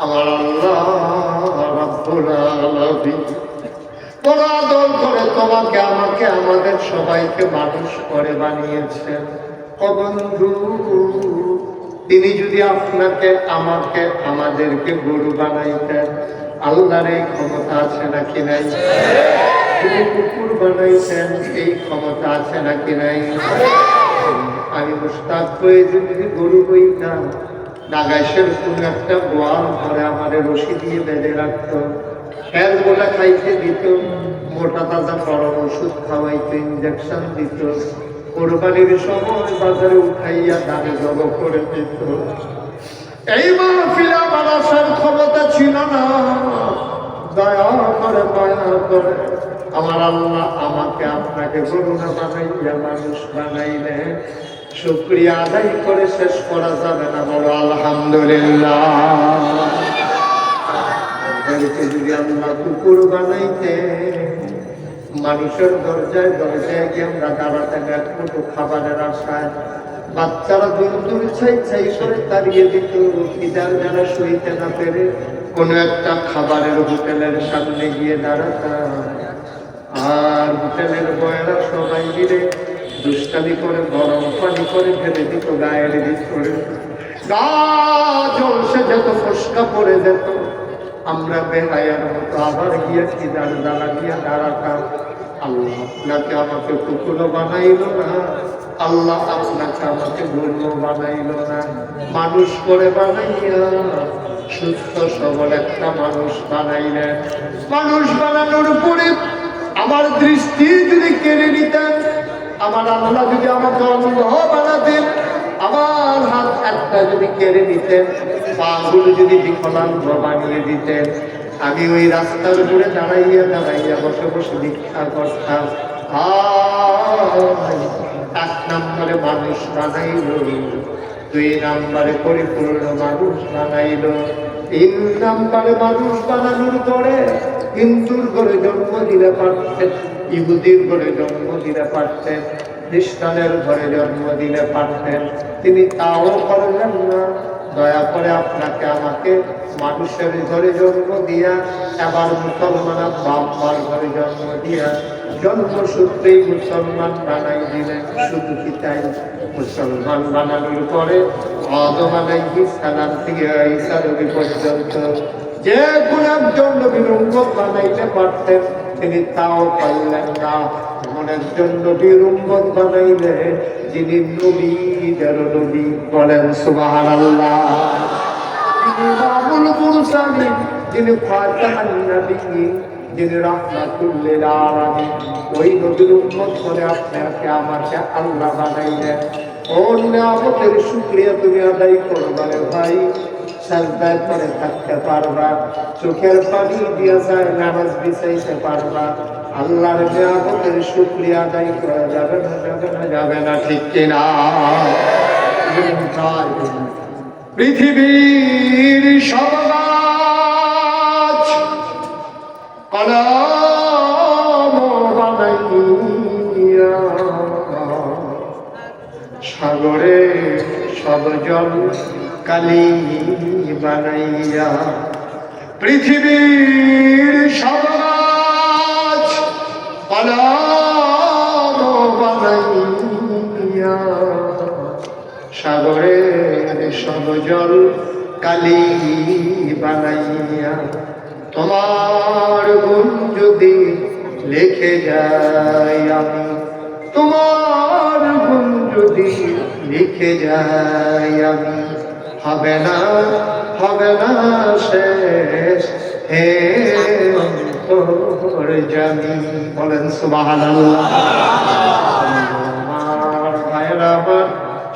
আমার আল্লাহ রাব্বুল আলামিন বড় আদর করে তোমাকে আমাকে আমাদের সবাইকে মানুষ করে বানিয়েছেন। ও বন্ধু, তিনি যদি আপনাকে আমাকে আমাদেরকে গরু বানাইতেন, আল্লাহর এই ক্ষমতা আছে নাকি নাই? যদি কুকুর বানাইতেন, এই ক্ষমতা আছে নাকি নাই? আমি মুস্তাক হয়ে যদি গরু হইতাম, নাগাইশের কোন একটা গোয়াল ঘরে আমাদের রশি দিয়ে বেঁধে রাখতো, খেল গোলা খাইতে দিত, মোটা তাজা গরম ওষুধ খাওয়াইতো, ইঞ্জেকশন দিত, কোরবানির সময় বাজারে উঠাইয়া দামে জব করে দিত। এই মাহফিল আমার আসার ক্ষমতা ছিল না। দয়া করে মায়া করে আমার আল্লাহ আমাকে আপনাকে করুণা বানাইয়া মানুষ বানাইলেন। শুকরিয়া আদায় করে শেষ করা যাবে না, বলো আলহামদুলিল্লাহ। যদি আল্লাহ কুকুর বানাইতে, মানুষের দরজায় দরজায় গিয়ে আমরা দাঁড়াতাম এক মুঠো খাবারের আশায়, বাচ্চারা দূর দূর ছাই ছাই করে দাঁড়িয়ে দিত, খিদার যারা সইতে না পেরে কোনো একটা খাবারের হোটেলের সামনে গিয়ে দাঁড়াতাম। আর হোটেলের বয়েরা সবাই মিলে দুষ্টামি করে গরম পানি করে ঢেলে দিত গায়ের ভিতরে, গা জলসে যেত, ফসকা পড়ে যেত। আমরা বেহায়ার মতো আবার গিয়ে খিদার দাঁড়া গিয়ে দাঁড়াতাম। আল্লাহ আপনাকে আমাকে কুকুরও বানাইল না, আল্লাহ আপনাকে আমাকে গরু বানাইল না, মানুষ করে বানাইয়া সুস্থ সবল একটা মানুষ বানাইলেন। মানুষ বানানোর পরে আমার দৃষ্টি যদি কেড়ে নিতেন, আমার আল্লাহ যদি আমাকে অন্ধ বানাতেন, আমার হাত একটা যদি কেড়ে নিতেন, পাগুলো যদি বিকলাঙ্গ বানিয়ে দিতেন, আমি ওই রাস্তার উপরে দাঁড়াইয়া দাঁড়াইয়া বসে বসে ভিক্ষা করতাম। এক নম্বরে মানুষ বানাইল, 2 নম্বরে পরিপূর্ণ মানুষ বানাইল, 3 নম্বরে মানুষ বানানোর পরে হিন্দুর ঘরে জন্ম দিতে পারতেন, ইহুদির ঘরে জন্ম দিতে পারতেন, খ্রিস্টানের ঘরে জন্ম দিতে পারতেন, তিনি তাও করলেন না। দয়া করে আপনাকে আমাকে মানুষের ঘরে জন্ম দিয়া, এবার মুসলমান বাবার ঘরে জন্ম দিয়া, জন্মসূত্রেই মুসলমান বানাই দিলেন। শুধু কি তাই, মুসলমান বানানোর পরে আদম আলাইহিস সালাম থেকে ঈসা নবী পর্যন্ত যে কোন একজন নবীর উম্মত বানাইতে পারতেন, তিনি তাও পারলেন না। এমন একজন নবীর উম্মত বানাইলেন যিনি নবীদের নবী, বলেন সুবহানাল্লাহ। যিনি ইমামুল মুরসালিন, যিনি খাতামুন নবিয়্যিন, যিনি রাহমাতুল লিল আলামিন, ওই নবীর উম্মত করে আপনাকে আমাকে আল্লাহ বানাইলেন। ও নিয়ামতের শুকরিয়া তুমি আদায় করবা রে ভাই। সাজদায় করে থাকতে পারবা, চোখের পানি দিয়া যায় নামাজ বিছাইতে পারবা, আল্লাহর নিয়ামতের শুকরিয়া আদায় করা যাবে না, যাবে না, যাবে না, ঠিক কিনা? পৃথিবীর সব গাছ কলম বানাইয়া, সাগরে সব জল কালি বানাইয়া, পৃথিবীর সব গাছ কলম বানাইয়া, সাগরের সব জল কালি বানাইয়া, তোমার গুণ যদি লিখে যাই আমি, তোমার গুণ যদি লিখে যাই আমি, হবে না, হবে না শেষ হে অন্তর জানি, বলেন সুবহানাল্লাহ। আমার ভাইরা আমার,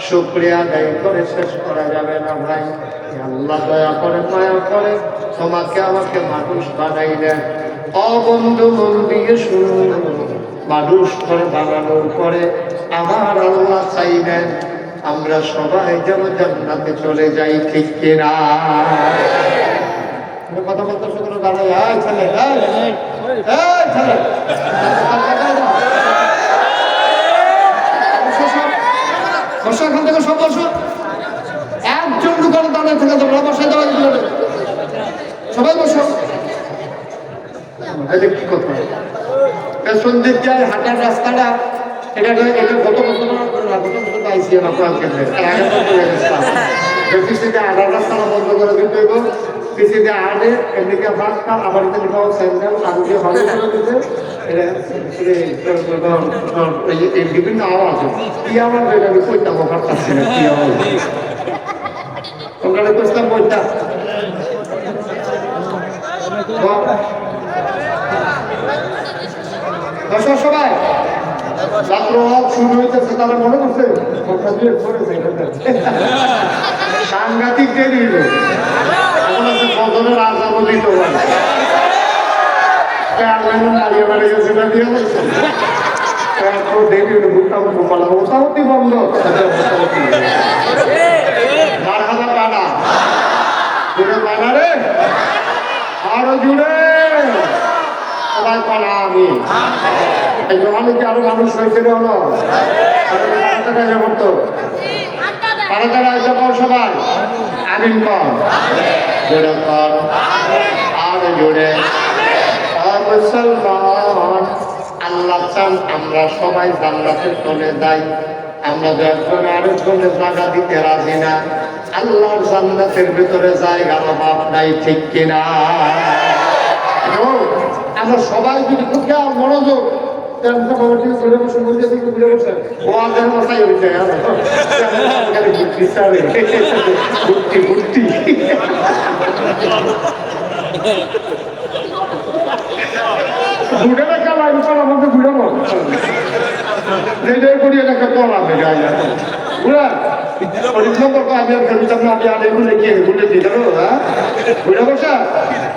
শুকরিয়া আদায় করে শেষ করা যাবে না ভাই। আল্লাহ দয়া করে মায়া করে তোমাকে আমাকে মানুষ বানাইলেন। অবন্ধু মন দিয়ে শুনুন, মানুষ করে বানানোর পরে আমার আল্লাহ চাইলেন আমরা সবাই যেন জান্নাতে চলে যাই, ঠিক কিনা? কথা বলতে শুধু দাঁড়াই, ছেলে ছেলে বসো, এখান থেকে সব বসো, একজন দোকানে দাঁড়িয়ে থেকে যাবো, বসাই দেওয়া সবাই বসো। এটা কি কথা? পেছন দিক দিয়ে হাঁটার রাস্তাটা এটা গত বছর পাইছি আমার কোরআন কেন্দ্রে কৃষিতে আধার রাস্তাটা বন্ধ করে দিতে হইব। কৃষিতে আনে এমনিকে ভাতটা আবার স্যান্ডেল আলু দিয়ে ভালো করে দিতে বিভিন্ন আওয়াজ কি আওয়াজ এটা আমি কইতাম ওখান পাচ্ছি না কি আওয়াজ ওখানে করতাম বইটা সবাই ছাত্র শুরু হইতেছে তারা মনে করছে সাংঘাতিক দেরি হইল এখন আছে ফজরের আজানও দিতে পারে দাঁড়িয়ে বেড়ে গেছে না দিয়ে দেরি হইল মোটামুটি বন্ধ মারহাবা বানা জুড়ে বানা রে আরো জুড়ে সবাই পানা আমি অনেকে আরো মানুষ হয়েছে হলো সবাই আমিন কর জোরে কর আরো জোরে মুসলমান আল্লাহ চান আমরা সবাই জান্নাতে চলে যাই। আমরা একজন আরেকজনে জায়গা দিতে রাজি না। আল্লাহর জান্নাতের ভিতরে জায়গার অভাব নাই, ঠিক কিনা? আমরা সবাই যদি খুব মনোযোগ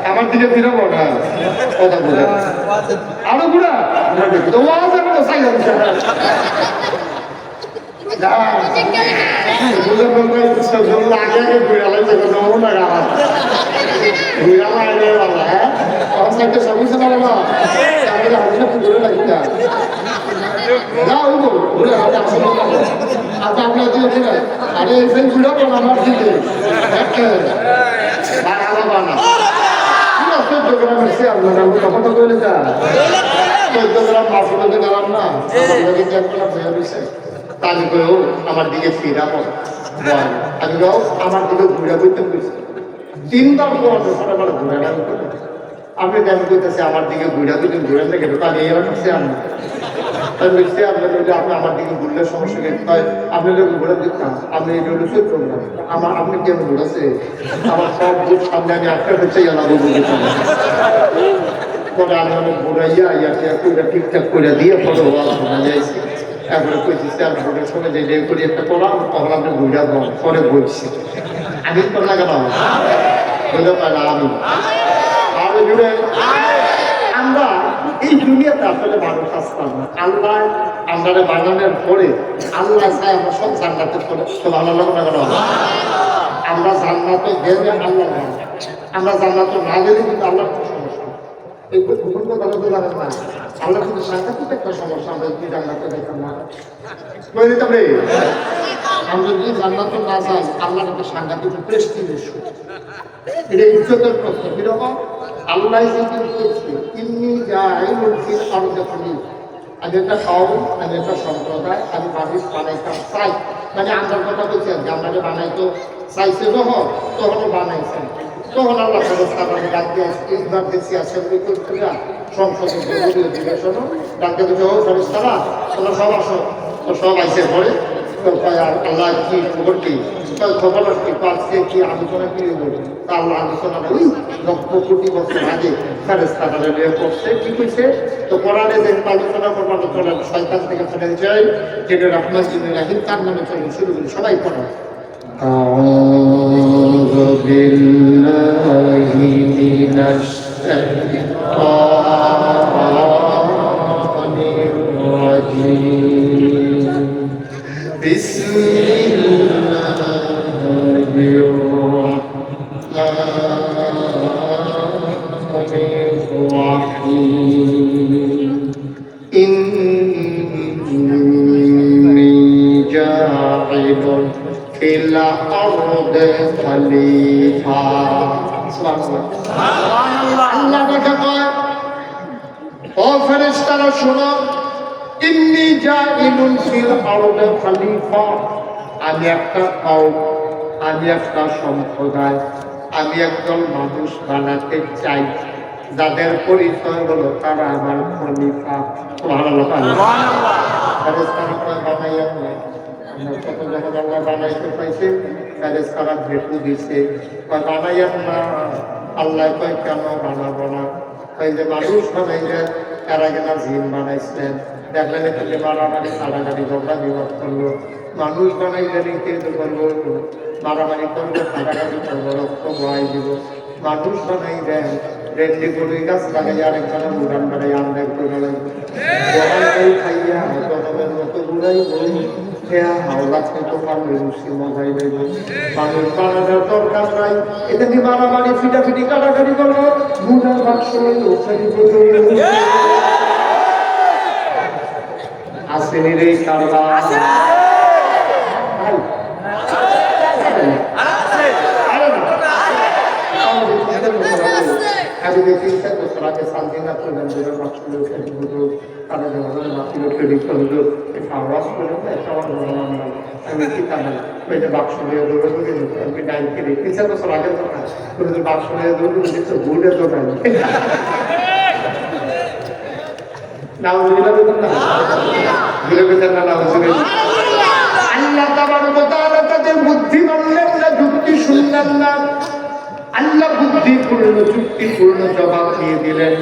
আমার দিকে ফিরাবো না কথা বলে আরো ঘুরা আপনার দিকে আরে এখানে ঘুরাবো না আমার দিকে না 14 গ্রামের শেয়ার না কথা বলে যা 14 গ্রাম মাছ বলতে গেলাম না তাহলে করে আমার দিকে ফিরাবো আমি আমার দিকে ঘুরে বইতে বলছি 3 বার ঘুরে আপনি দেখ করতেছে আমার দিকে ঘুরে বইতে ঘুরে থেকে তাহলে এই শেয়ার না আপনি আমার দিকে ঘুরলে সমস্যা নেই আপনি ঘুরে দিতাম আপনি এটা হলো চৈত্র আমার আপনি কেন ঘুরেছে আমার সব বুক সামনে আমি একটা হচ্ছে পরে আমি অনেক ঘুরাইয়া ঠিকঠাক করে দিয়ে পরে যাইছি তারপরে কইছি স্যার ভোটের সময় যে ডে করি একটা করলাম তখন আপনি ঘুরে পরে বলছি আমি তো না কেন বলে পারে আমি আরো জুড়ে আমরা এই দুনিয়াতে আসলে মানুষ আসতাম না। আল্লাহ আমরা বানানোর পরে আল্লাহ চাই আমরা সব জান্নাতে ভালো লাগবে না কেন আমরা জান্নাতে গেলে আল্লাহ আমরা জান্নাতে না গেলে কিন্তু আল্লাহ সমস্যা এই কথা তো জানেন না আল্লাহ কিন্তু সাংঘাতিক একটা সমস্যা আমরা যদি জান্নাতে দেখতাম না বলে দিতাম রে আমরা যদি জান্নাতে না যাই আল্লাহর একটা সাংঘাতিক প্রেস্টিজ ইস্যু এটা ইজ্জতের প্রশ্ন কিরকম আল্লাহ ইন্নি জাইলুল ফিল আরদি খলিফা আমি একটা কওম আমি একটা সম্প্রদায় আমি মানুষ বানাইতাম চাই মানে আমরা কথা বলছি যে আমরা বানাইতো চাইছে তখন বানাইছেন তখন আল্লাহ ফেরেশতাকে ডাক দিয়ে একবার দেখছি অ্যাসেম্বলি করতে যা সংসদের জরুরি অধিবেশন ডাকতে বলছে ও ফেরেশতারা তোমরা সব আসো তো সব আইসে পড়ে আল্লাহ কি খবর কি খবর কি পাচ্ছে কি আলোচনা কি তা আল্লাহ আলোচনা ওই লক্ষ কোটি বছর আগে ফেরেশতারা নিয়ে করছে কি কইছে তো কোরআনে যে আলোচনা করবার চলে শয়তান থেকে ফেলে যায় যেটা রহমান জিনের রাহিম তার নামে চলে শুরু করি সবাই পড়া أعوذ بالله من الشيطان الرجيم بسم الله الرحمن الرحيم إني جاعل في الأرض خليفة সুবহানাল্লাহ। আল্লাহ দেখা কয়, ও ফেরেশতারা শোনো, ইন্নী জাইলুন ফিল আরদি খলিফা, আমি একটা কওম, আমি একটা সম্প্রদায়, আমি একজন মানুষ বানাতে চাই যাদের পরিচয় হলো তারা আমার খলিফা। সুবহানাল্লাহ। ফেরেশতারা কয় বানাইয়া নয়, আমরা কত যখন আল্লাহ বানাইতে পাইছে ফেরেশতারা ভেটু দিছে, কয় বানাইয়া না। আল্লাহ কয় কেন বানাবো না? কয় যে মানুষ বানাইলেন এর আগে না জিন বানাইছিলেন, দেখলেন এখানে মারামারি কাটাকাটি ঝগড়া বিবাদ করলো। মানুষ বানাইলেন কিন্তু করবো মারামারি করবো, কাটাকাটি করবো, রক্ত বহাই দিব। মানুষ বানাইলেন রেন্ডি গরুই গাছ লাগাই আরেকখানে উড়ান বাড়াই আমরা একটু খাইয়া গরমের মতো ঘুরাই বলি হাওলা খেতে পারলে রুচি মজাই দেব। মানুষ বানানোর দরকার নাই, এতে মারামারি ফিটাফিটি কাটাকাটি করবো, মুড়ার বাক্স আসেনি রে কারবার। আমি দেখি সরাকে শান্তি না করলেন যেটা বাক্সগুলো তারা যেমন বাকিগুলো তৈরি করলো আওয়াজ করে আমি কি কারণ ওইটা বাক্স নিয়ে দৌড়ে দৌড়ে আমি ডাইন খেলে 3-4 বছর আগের কথা, বাক্স নিয়ে দৌড়ে দেখছো ঘুরে দৌড়াই আল্লাহ তাদের বুদ্ধি মানলেন না, যুক্তি শুনলেন না। আল্লাহ বুদ্ধিপূর্ণ যুক্তিপূর্ণ জবাব দিয়ে দিলেন,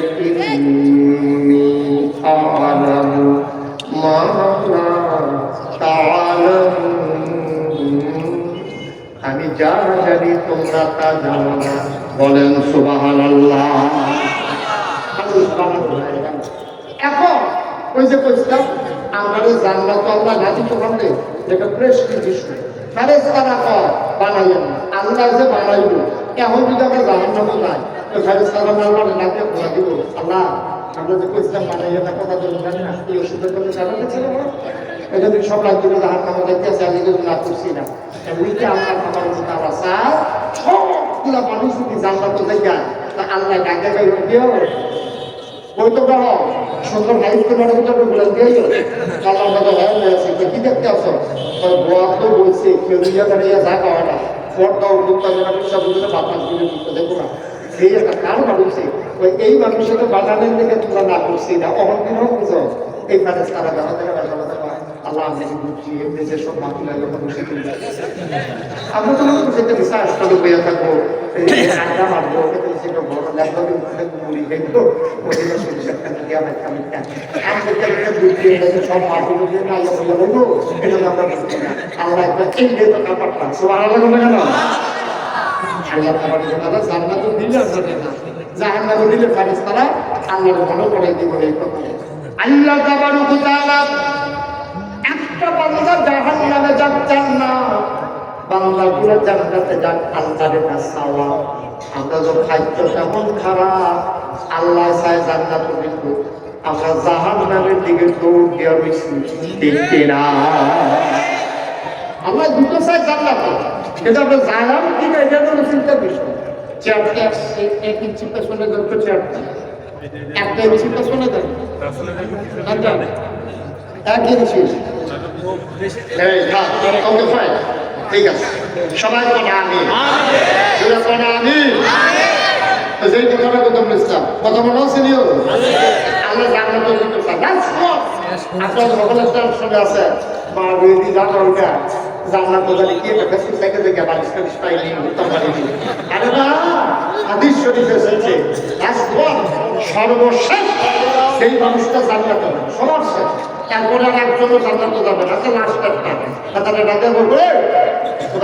আমি যা জানি তোমরা তা জানো না। বলেন সুবহানাল্লাহ। এখন ওই যে কইছিলাম আমরা জান্নাত আল্লাহ না দিতে পারলে যেটা প্রেস্টিজ ফেরেশতারা কয় বানাইলেন, আল্লাহ যে বানাইলো এখন যদি আমরা জাহান্নামে যাই তো ফেরেশতারা আল্লাহ না দিয়ে খোলা দিব। আল্লাহ আমরা যে কইছিলাম বানাইয়া না কথা তো জানি না, এই ওষুধের কথা জানাতে ছিল না, এটা যদি সব রাজ্যে জাহান্নামে যাইতে আছে আমি যদি না করছি না বুঝতে আল্লাহ আমার মতো আবার চায় সবগুলা মানুষ যদি জান্নাতে যাই তা আল্লাহ ডাকে গাই দিও ওই তো গ্রহ সুন্দর হাইস করে বলে দিও আল্লাহ হয়ে আছে কি দেখতে আসো গোয়া তো বলছে কেউ দাঁড়িয়ে যা পাওয়া না ফোরটাও বাতাস দিলে দেখো না সেই একটা কারণ মানুষে ওই এই মানুষের বাজারের দিকে তোমরা না করছি না অহংকার বুঝো এই কাজে তারা দেখা দেখা আল্লাহ আমি বুঝছি এমনি যে সব বাকি লাগে বসে আমরা তো সেটা বিশ্বাস করে পেয়ে থাকবো আড্ডা মারবো সেটা বড় ল্যাপটপে মুড়ি দেখবো সব মাটি না বলবো এটা আমরা বুঝছি না আল্লাহ একটা চিনতে তো না পারতাম সব আলাদা হবে কেন আল্লাহ তাআলা জান্নাত দিলে আপনাদের না জাহান্নাম দিলে ফেরেশতারা আল্লাহর মনে করে দিব এই কথা। আল্লাহ তাআলা একটা বান্দা জাহান্নামে যাচ্ছেন না, বান্দাগুলো জান্নাতে যাক আল্লাহর কাছে চাওয়া। আমরা তো খাদ্য তেমন খারাপ, আল্লাহ চায় জান্নাত দিব, আমরা জাহান্নামের দিকে দৌড় দিয়ে রয়েছি, ঠিক কিনা? আল্লাহ দুটো চাই জান্নাত, কিন্তু আমরা জানাম কি না এটা হলো চিন্তার বিষয়। চেয়ারটা 1 ইঞ্চি পেছনে ধরতে চেয়ারটা 1 ইঞ্চি পেছনে ধরে 1 ইঞ্চি ওকে ফাইন ঠিক আছে সবাই বলে আমি আমি যেই কথাটা কথা বলেছিলাম কথা মনে আছে নিও আল্লাহ জান্নাত দিতে চায়। আপনার সকলের শুনে আছে মা বেদি জানো ওইটা জান্নাত জানি কি একটা সুসাইকে দেখে বালিশ টালিশ পাইনি উত্তম পাইনি। আরে না হাদিস শরীফে এসেছে সর্বশেষ সেই মানুষটা জান্নাতে যাবে সবার শেষ, তারপরে আর একজনও জান্নাতে যাবে না, লাস্ট একটা তাহলে ডাকে বলবে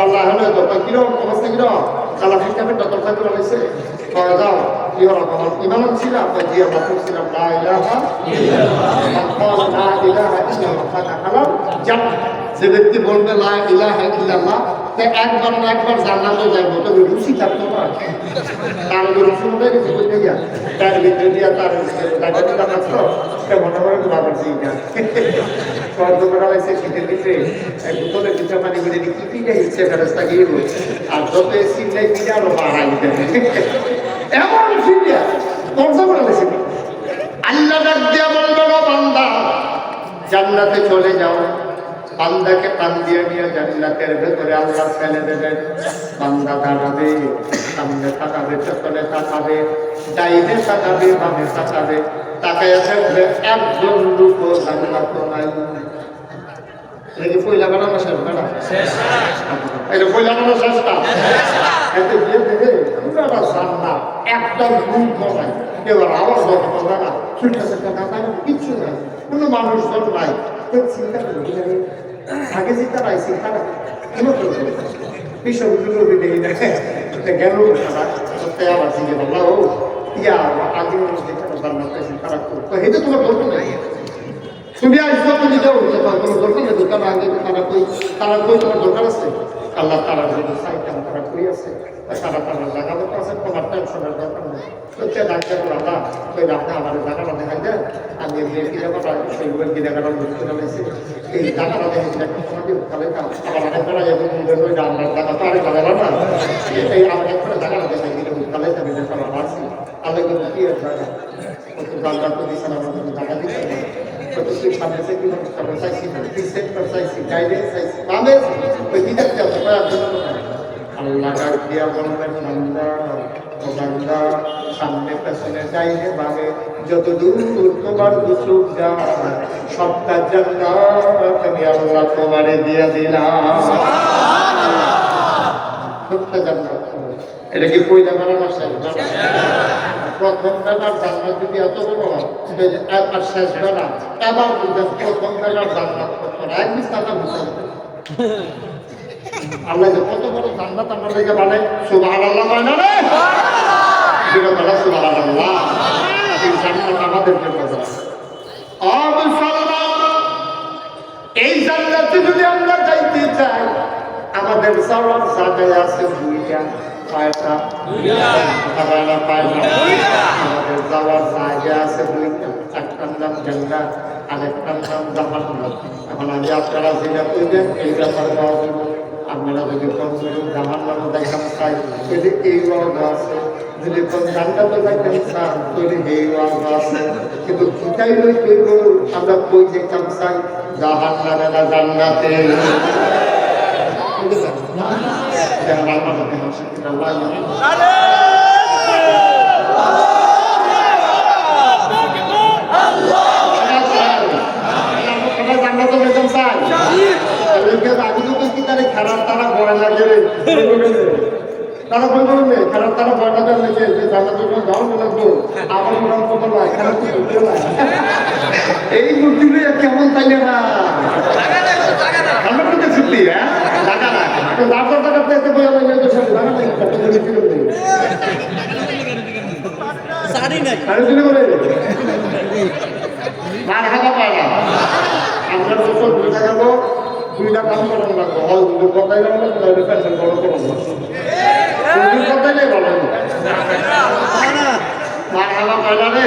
আল্লাহ হলে তো কিরকম অবস্থা কিরকম আল্লাহ ফিরকাপের দরকার করে হয়েছে যাও কি হলো আমার ইমান ছিল আপনার যে আমরা করছিলাম লা ইলাহা ইল্লাল্লাহ লা ইলাহা ইল্লাল্লাহ ফাতাহালাল জান্নাত। যে ব্যক্তি বলবে লা ইলাহা ইল্লাল্লাহ তে একবার না একবার জান্নাতে যাবে, তবে রুচি থাকতে পারে তার রুচি হয়ে গেছে বলতে গিয়া তার ভিতরে দিয়া তার দাঁড়াতে দাঁড়াচ্ছ মনে করে বাবার জিগা শর্ত করা হয়েছে শীতের ভিতরে এক বোতলের ভিতরে পানি করে কি কি তিনটে ইচ্ছে ফেরস্তা গিয়ে আর যত সিনটাই দিলে আরো বাড়াই দেবে এমন সিরিয়া দরজা করে দিয়েছে আল্লাহ ডাক দিয়া বলবেন ও বান্দা জান্নাতে চলে যাও বান্দাকে কান দিয়ে নিয়ে জান্নাতের ভেতরে আল্লাহ ফেলে দেবেন বান্দা দাঁড়াবে সামনে তাকাবে পেছনে তাকাবে ডাইনে তাকাবে বামে তাকাবে তাকাইয়া থাকবে একজন লোক জান্নাত নাই এটা পয়লা বানানো শেষ না এটা পয়লা বানানো শেষটা এতে গিয়ে দেখে পুরা জান্নাত একটা রূপ নাই এবার আওয়াজ হবে না ছুটে ছুটে না কিচ্ছু নাই কোনো মানুষজন নাই চিন্তা করি আগে চিন্তা নাই চিন্তা না কেন করবে বিষয়গুলো নেই না গেল তারা আবার চিন্তা বললা ও ইয়া আগে জান্নাত তারা তো এটা তোমার দরকার নেই তুমি আসবো তুমি যাও তোমার কোনো দরকার নেই দোকান আগে তারা কই তোমার দরকার আছে আল্লাহ তারা যদি চাইতাম তারা কই আছে তারা তারা জায়গা আছে তোমার টেনশনের দরকার নেই তো ডাক্তার আল্লাহ ওই আপনি আমার জায়গাটা দেখাই দেন আমি এমনি জায়গাটা সেইগুলো কি জায়গাটা বুঝতে পারছি এই জায়গাটা দেখে তোমাকে তাহলে আবার অনেক বেলা যাবে ওই আমার জায়গা তো আরেক জায়গা না এই আমার একটা জায়গাটা দেখাই দিলে তাহলে আমি দেখা পারছি আল্লাহ কিন্তু কি জায়গা কত জায়গা তো দিচ্ছেন আমার জায়গা দিচ্ছেন না কত কি সামনে থেকে কি চাইছি সেক্টর চাইছি গাইডেন্স চাইছি পাবে ওই দিকে আল্লাহ ডাক দিয়া বলবেন বান্দা ও বান্দা সামনে পেছনে যাইলে বামে যত দূর তোমার চোখ যায় সবটা জান্নাত আমি আল্লাহ তোমারে দিয়া দিলাম সবটা জান্নাত এটা কি পয়লা বানানো শেষ প্রথম বেলার জান্নাত যদি এত বড় হয় আর শেষ বেলা এবার প্রথম বেলার জান্নাত এক বিশ টাকা আল্লাহ যে কত বড় জান্নাত আমরা লেগে বলে সুবহানাল্লাহ হয় না রে যেটা বলা সুবহানাল্লাহ এই জান্নাত আমাদের জন্য এই জান্নাতে যদি আমরা যাইতে চাই আমাদের যাওয়ার জায়গায় আছে দুইটা পায়টা আমাদের যাওয়ার জায়গা আছে দুইটা একটার নাম জান্নাত আর একটার নাম জাহান্নাম এখন আমি আপনারা যেটা করবেন এই ব্যাপারে পাওয়া যাবে আপনারা যদি কোন জাহান্নামে দেখান চাই যদি এই ওয়াদা আছে যদি কোন জান্নাতে দেখান চান যদি এই ওয়াদা আছে কিন্তু কিতাই লই কইব আমরা কই দেখতাম চাই জাহান্নামে না জান্নাতে খারাপ তারা বয় লাগে তারা বলবে খারাপ তারা বয় না জানলে যে জানা যাও লাগবো আমার মনে কথা নয় খারাপ এই বুদ্ধিগুলো কেমন তাইলে না আমরা কিন্তু ছুটি হ্যাঁ জায়গা না তো লাভের টাকাতে এসে বই আমার মেয়েদের সাথে জানা নেই আমরা বছর ঘুরে থাকাবো দুইটা কাম করানো লাগবো হল দুটো কথাই লাগবে পেনশন বড় করবো কথাই নেই বলো মার হালা পাইলা রে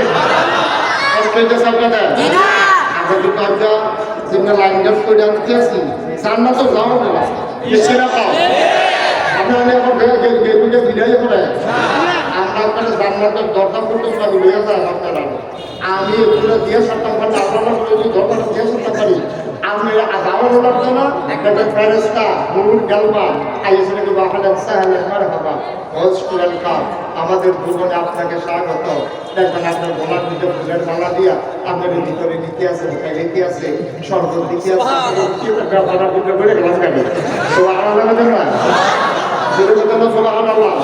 কষ্ট হইতেছে আপনাদের আমরা তো কাজটা যেমন লাইন আপ করে আনতে আসি সামনা তো যাও না সেরা পাও আপনারা এখন গেটুকে বিদায় করে আমরা আপনারা জান্নাতের দরকার করতে পারি লইয়া যান আপনারা আমি এগুলো দিয়ে সরতাম পারি আপনারা যদি দরকার দিয়ে সরতাম পারি আমি যাওয়ার লাগতো না একটা ফেরেস্তা নূর গালবা আইসিকে বাহাদাত সাহেব মারহাবা ওয়েলকাম আমাদের জীবনে আপনাকে স্বাগত দেখবেন আপনার গলার ভিতরে ফুলের মালা দিয়া আপনার ভিতরে দিতে আছে দিতে আছে শরবত দিতে আছে গলার ভিতরে বলে গ্লাস গাড়ি তো আলাদা আলাদা না যেটা কথা বলো সুবহানাল্লাহ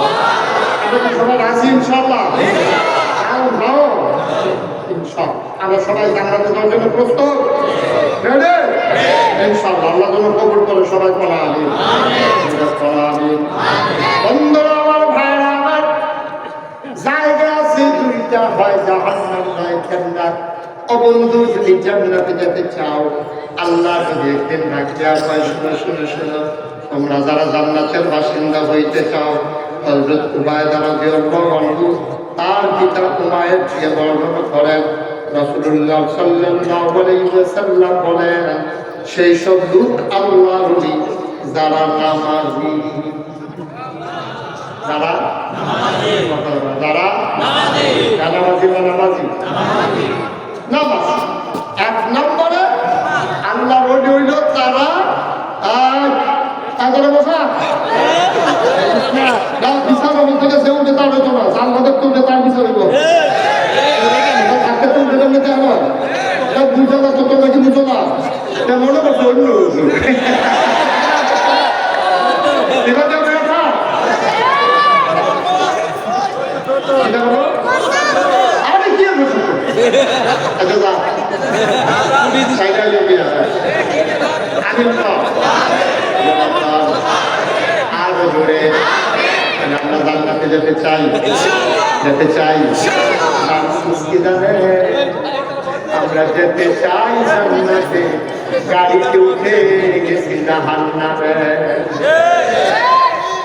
আমরা সবাই রাজি ইনশাআল্লাহ ভাও ইনশাআল্লাহ আমরা সবাই জান্নাতে যাওয়ার জন্য প্রস্তুত রেডি ইনশাআল্লাহ আল্লাহ যেন কবুল করে সবাই বলা আমিন আমিন বন্ধুরা আমার ভাইরা আমার জায়গা আছে দুইটা হয় জাহান্নাম নয় জান্নাত ও বন্ধু যদি জান্নাতে যেতে চাও আল্লাহ যদি একদিন ডাকিয়া হয় শুনে শুনে শুনো তোমরা যারা জান্নাতের বাসিন্দা হইতে চাও হযরত উবায়দা রাদিয়াল্লাহু আনহু তার পিতা উমাইর দিয়ে বর্ণনা করেন রাসূলুল্লাহ সাল্লাল্লাহু আলাইহি ওয়াসাল্লাম বলেন সেই সব লোক আল্লাহর যারা নামাজি, যারা যারা নামাজি বা নামাজি নামাজ। এক নম্বরে আল্লাহ ওলি হইল তারা বসা বিচার থেকে সে উঠে তার হইতো না, সাংবাদিক তুললে তার বিচার হইব তাকে তুলতে জন্য আমার বুঝো না, তোর নাকি বুঝো না, মনে করছে অন্য আরে কি আরো জোরে আমরা জান্নাতে যেতে চাই, যেতে চাই, আমরা যেতে চাই জান্নাতে, গাড়িতে উঠে গেছি জাহান্নামে।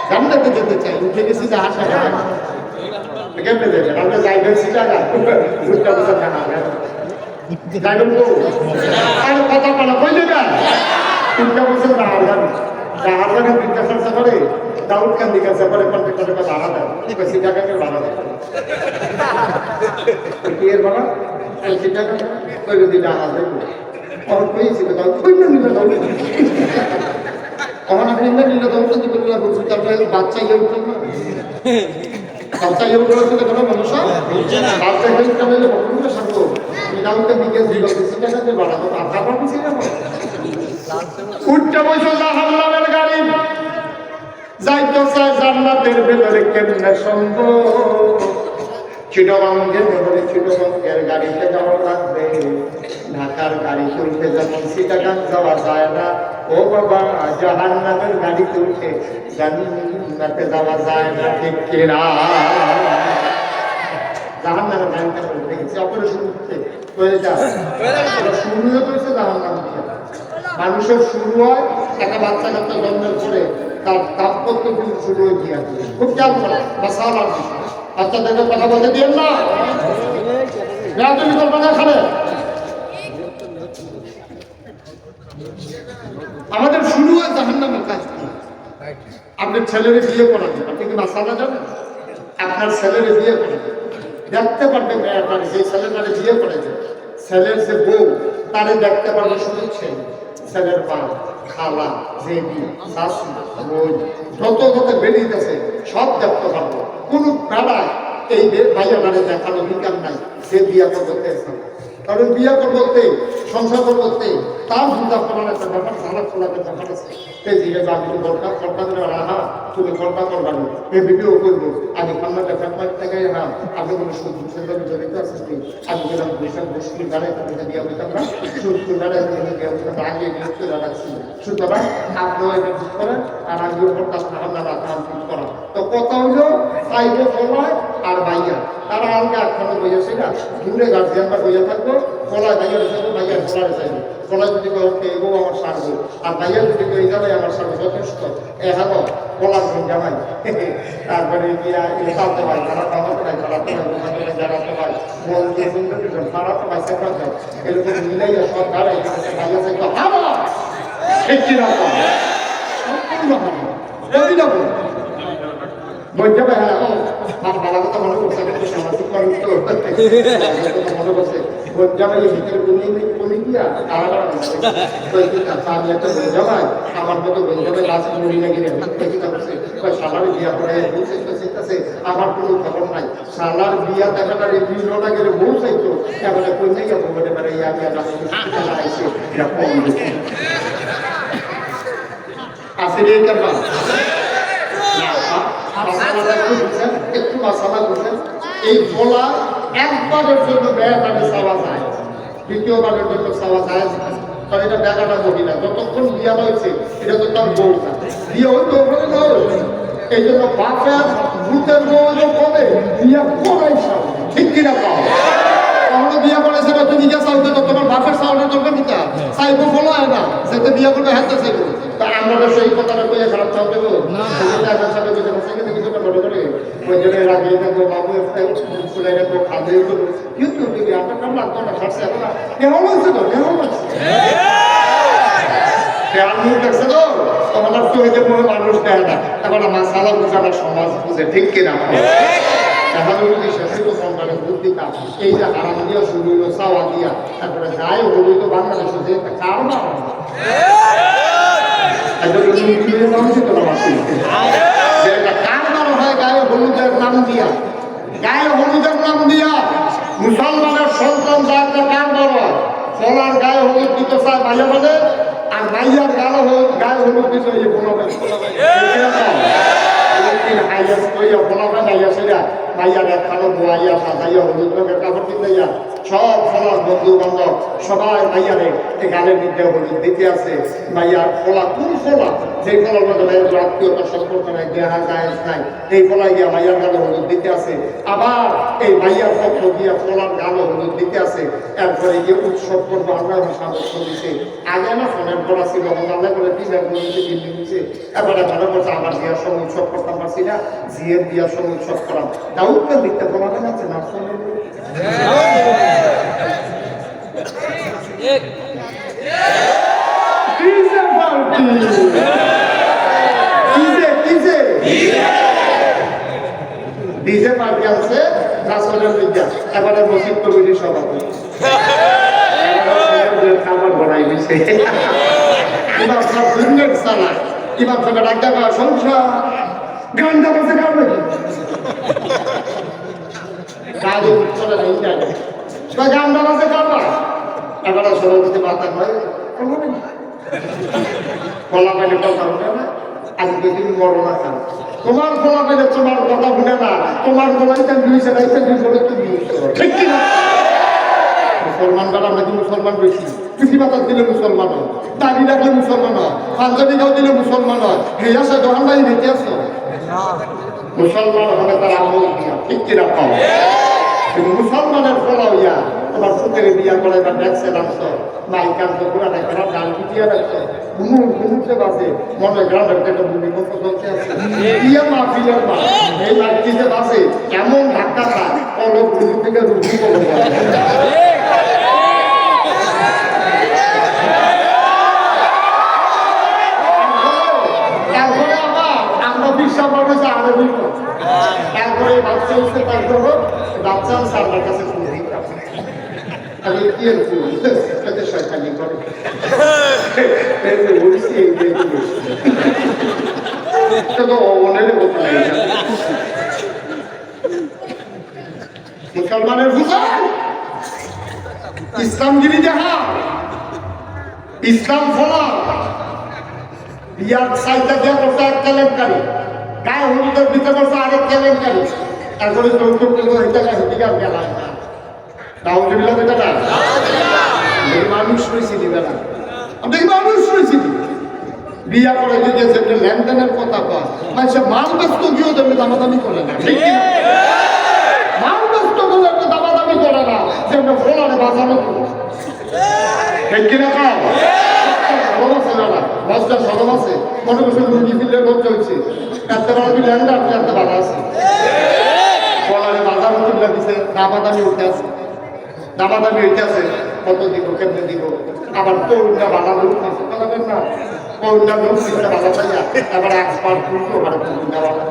জান্নাতে যেতে চাই, উঠে গেছি জাহান্নামে। কেমনে দেবেন? আমরা যাইবেন সিটাগা, উল্টা বছর জাহান্নামে যাইবেন তো আর কথা বলা কই যাবেন? উল্টা বছর জাহান্নামে। জাহান্নামে জিজ্ঞাসা করে দাউদ খান জিজ্ঞাসা করে কন্ট্রাক্টরের কথা ভাড়া দেয়, সিটাগাকে ভাড়া দেয় কি এর ভাড়া? সিটাগা কই যদি জাহাজ দেখো और कोई सी बताओ कोई नहीं बताओ और আপনি না নিলে তো তো বললা বলছি তারপরে বাচ্চা ইয়ে উঠল না বাচ্চা ইয়ে উঠল তো কোনো মানুষ না বাচ্চা ইয়ে উঠলে বলবো সাথে নিলামকে দিকে দিল সেটাকে বাড়া তো আবার কিছু না উঠতে বসে জাহান্নামের গাড়ি যাইতো চাই জান্নাতের ভেতরে কেমনে সম্ভব চিটাগাঙ্গের ভেতরে চিটাগাঙ্গের গাড়িতে যাওয়া লাগবে ঢাকার গাড়িতে উঠে যেমন চিটাগাং যাওয়া যায় না ও বাবা জাহান্নামের গাড়িতে উঠে জান্নাতে যাওয়া যায় না ঠিক কিনা জাহান্নামের গাড়িতে উঠে গেছে অপারেশন করতে হয়ে যায় শুরু হয়েছে জাহান্নাম মানুষের শুরু হয় একটা বাচ্চা কাচ্চা জন্মের পরে তার দাম্পত্য কিন্তু শুরু হয়ে গিয়ে খুব খেয়াল করে বাসালার বিষয় বাচ্চাদেরকে কথা বলতে দিন না তুমি কল্পনা খাবে আমাদের শুরু হয় জাহান্নামের কাজ আপনার ছেলের বিয়ে করাবেন আপনি কি মাসালা জানেন আপনার ছেলের বিয়ে করাবেন দেখতে পারবেন আপনার সেই ছেলেটারে বিয়ে করেছে ছেলের যে বউ তারে দেখতে পারবে শুধু ছেলে ছেলের মা খালা জেবি শাশু বোন যত যত বেরিয়েছে সব দেখতে পারবো কোনো প্রাণায় এই ভাইয়াটারে দেখার অধিকার নাই সে বিয়া করতে কারণ বিয়া করতে সংসার করতে তার চিন্তা করার একটা ব্যাপার সারা খোলাতে ব্যাপার আছে সেই দিকে আমি দরকার সরকার রাহা তুমি কল্পনা করবার এই ভিডিও করবো আমি খান্নাটা ফ্যাপার থেকে নাম আমি কোনো সুন্দর জড়িত আছি আমি গেলাম বৈশাখ মুশকিল দাঁড়ায় তাদের বিয়া হইতাম না সুন্দর দাঁড়ায় বিয়া হইতাম আগে নিযুক্ত দাঁড়াচ্ছি সুতরাং আপনিও এটা ঠিক করেন আর আমিও করতাম আপনারা আপনার ঠিক করা তো কথা হইলো সাইডে ফলায় আর ভাইয়া তারা আলগা একখানে বইয়াছে না দূরে গার্জিয়ানরা বইয়া থাকবো ফলায় ভাইয়া রেসাবো ভাইয়ার ফলায় রেসাইবো ফলায় যদি এগো আমার সারবো আর ভাইয়া যদি এই জামাই আমার সারবো যথেষ্ট হ্যালো ফলার জামাই তারপরে গিয়া চালতে পারে তারা খাওয়াতে পারে চালাতে পারে জানাতে পারে বলতে সুন্দর তারা তো বাইসা করতে এরকম মিলাইয়া সব দাঁড়ায় ভাইয়া চাইতো হাওয়া ঠিক কিনা বইটা ভাই বাবা কথা মনে করছে সামাজিক মানুষ তো মনে করছে জামাই ভিতরে বলি গিয়া তারা আমি একটা জামাই আমার মতো জামাই গাছ মরি না গিয়ে সালার বিয়া করে বলছে আমার কোনো খবর নাই সালার বিয়া দেখাটা বিভিন্ন না গেলে বউ চাইতো এবারে কন্যা গিয়ে বলতে পারে আইসে আসলে এটা একটু মশালা করছেন এই ফলা একবারের জন্য ব্যয়টাকে চাওয়া যায় দ্বিতীয়বারের জন্য চাওয়া যায় কারণ এটা বেগাটা মহিলা যতক্ষণ বিয়া হয়েছে এটা তো তার বউ না বিয়ে হইতে ওখানে না এই জন্য বাপের ভূতের বউ বলে বিয়া করাই চাও ঠিক কিনা পাও কখনো বিয়া করেছে না তুমি যা চাও তো তোমার বাপের চাওয়াটা দরকার নিতা চাইবো ফলো হয় না সেটা বিয়া করবে হাতে চাইবো তা আমরা সেই কথাটা কইয়া খারাপ চাও দেবো না কিছুটা মনে করে ওই জন্য রাগিয়ে থাকবো বাবু ফুলে রাখবো খাদ্য করবো কিন্তু আপনার কাম লাগতো না খাটছে কেমন আছে তো কেমন আছে আমি দেখছে তো তখন আর চোখে মনে মানুষ দেয় না, এখন আমার সালা বুঝানো সমাজ বুঝে, ঠিক কিনা? এখন বুদ্ধিটা এই যে আরাম দিয়া শুরু হইলো চাওয়া দিয়া, তারপরে গায়ে হলুদ বাংলাদেশে যে কার নাম দিয়া, গায়ে হলুদের নাম দিয়া মুসলমানের সন্তান যাকে কার বড় ফলার গায়ে হলুদ দিতে চায় মাইয়া বলে, আর মাইয়ার গায়ে হলুদ দিতে মাইয়ার একখানো বোয়াইয়া সাজাইয়া হলুদ রঙের কাপড় কিনাইয়া সব ফলার বন্ধু বান্ধব সবাই মাইয়ারে এই গালের মধ্যে হলুদ দিতে আছে। মাইয়ার ফলা কোন ফলা, যেই ফলার মধ্যে মাইয়ার আত্মীয়তার সম্পর্ক নাই, দেহা গায়েস নাই, এই ফলাই গিয়া মাইয়ার গালে হলুদ দিতে আছে। আবার এই মাইয়ার পক্ষ দিয়া ফলার গালে হলুদ দিতে আছে। এরপরে গিয়ে উৎসব করবো আমরা সামর্থ্য দিছে। আগে না ফোনের পড়া ছিল, আল্লাহ করে টিচার বলছে দিল্লি দিচ্ছে, এবারে মনে করছে আমার বিয়ার সঙ্গে উৎসব করতাম পারছি না, জিয়ের বিয়ার সঙ্গে উৎসব করাম। দাউদকে লিখতে প্রমাণ আছে না? ডিজে পার্টি আছে রাসূলের বিদ্যা, এবারে মসজিদ কমিটির সভাপতি খাবার বানাই দিছে। এবার সব দুনিয়ার সালা, এবার তোকে ডাক্তার সংসার গান্ডা বসে গাবে গাড়ি চলে নাই জানে তো গান্ডা বসে গাবা। এবারে সভাপতি মাথা হয় কলা পাইলে কথা শুনে না, আজকে তুমি বড় না খাও, তোমার কলা পাইলে তোমার কথা শুনে না, তোমার গলাইতে দুইছে রাইতে দুই বলে তুমি ঠিক কি না? মুসলমান দ্বারা আমরা কি মুসলমান বেশি? কৃষি বাতাস দিলে মুসলমান হয়, দাড়ি রাখলে মুসলমান হয়, পাঞ্জাবি গাও দিলে মুসলমান হয়, হেয়া সে দোকান বাড়ি বেঁচে আসো মুসলমান হবে তার আমল দিয়া, ঠিক কিনা পাও? কিন্তু মুসলমানের ফলা হইয়া তোমার সুখের বিয়া করে বা দেখছে রাখছো মাইকান্ত পুরা রাখছে না, ডাল পিটিয়ে রাখছো ঘুমুতে বাজে মনে গ্রামের একটা ভূমিকম্প চলছে আছে বিয়ে মা বিয়ের মা এই মাটিতে বাজে এমন ধাক্কা খায় অলক ঘুম থেকে রুটি করে তারপরে আবার আমরা বিশ্বাস করে যে আরো তারপরে বাচ্চা হচ্ছে তারপর বাচ্চা সারবার কাছে ফুল দিতাম আমি কি আর ফুল তাতে শয়তানি করে মুসলমানের ইসলামগিরি দেখা ইসলাম ফলা বিয়ার সাইডটা দেওয়া করছে এক কেলেঙ্কারি, গায়ে হলুদের ভিতরে করছে আরেক কেলেঙ্কারি, তারপরে যৌতুক গেলাম না দাউদ্দিল্লাহ বেটা না মানুষ রয়েছি দিবে না, আপনি মানুষ রয়েছি বিয়া করে দিয়েছে লেনদেনের কথা কয় মানুষ মাল ব্যস্ত গিয়েও দেবে দামাদামি করে না, ঠিক মাল ব্যস্ত বলে একটা দামাদামি করে না যে আমরা ফোলারে বাঁচানো ঠিক কিনা খাও সরম আছে না বস্তার সরম আছে মনে করছে মুরগি ফিরলে লজ্জা হচ্ছে এত বড় ল্যান্ডার এত বাধা আছে ফলারে বাজার তুলে দিছে দামাদামি উঠে আছে, দামাদামি উঠে আছে কত দিব কেমনে দিব, আবার কৌটা বাধা লোক আছে বলবেন না কৌটা লোক দিতে বাধা চাইয়া এবার এক্সপার্ট করতো মানে কৌটা বাধা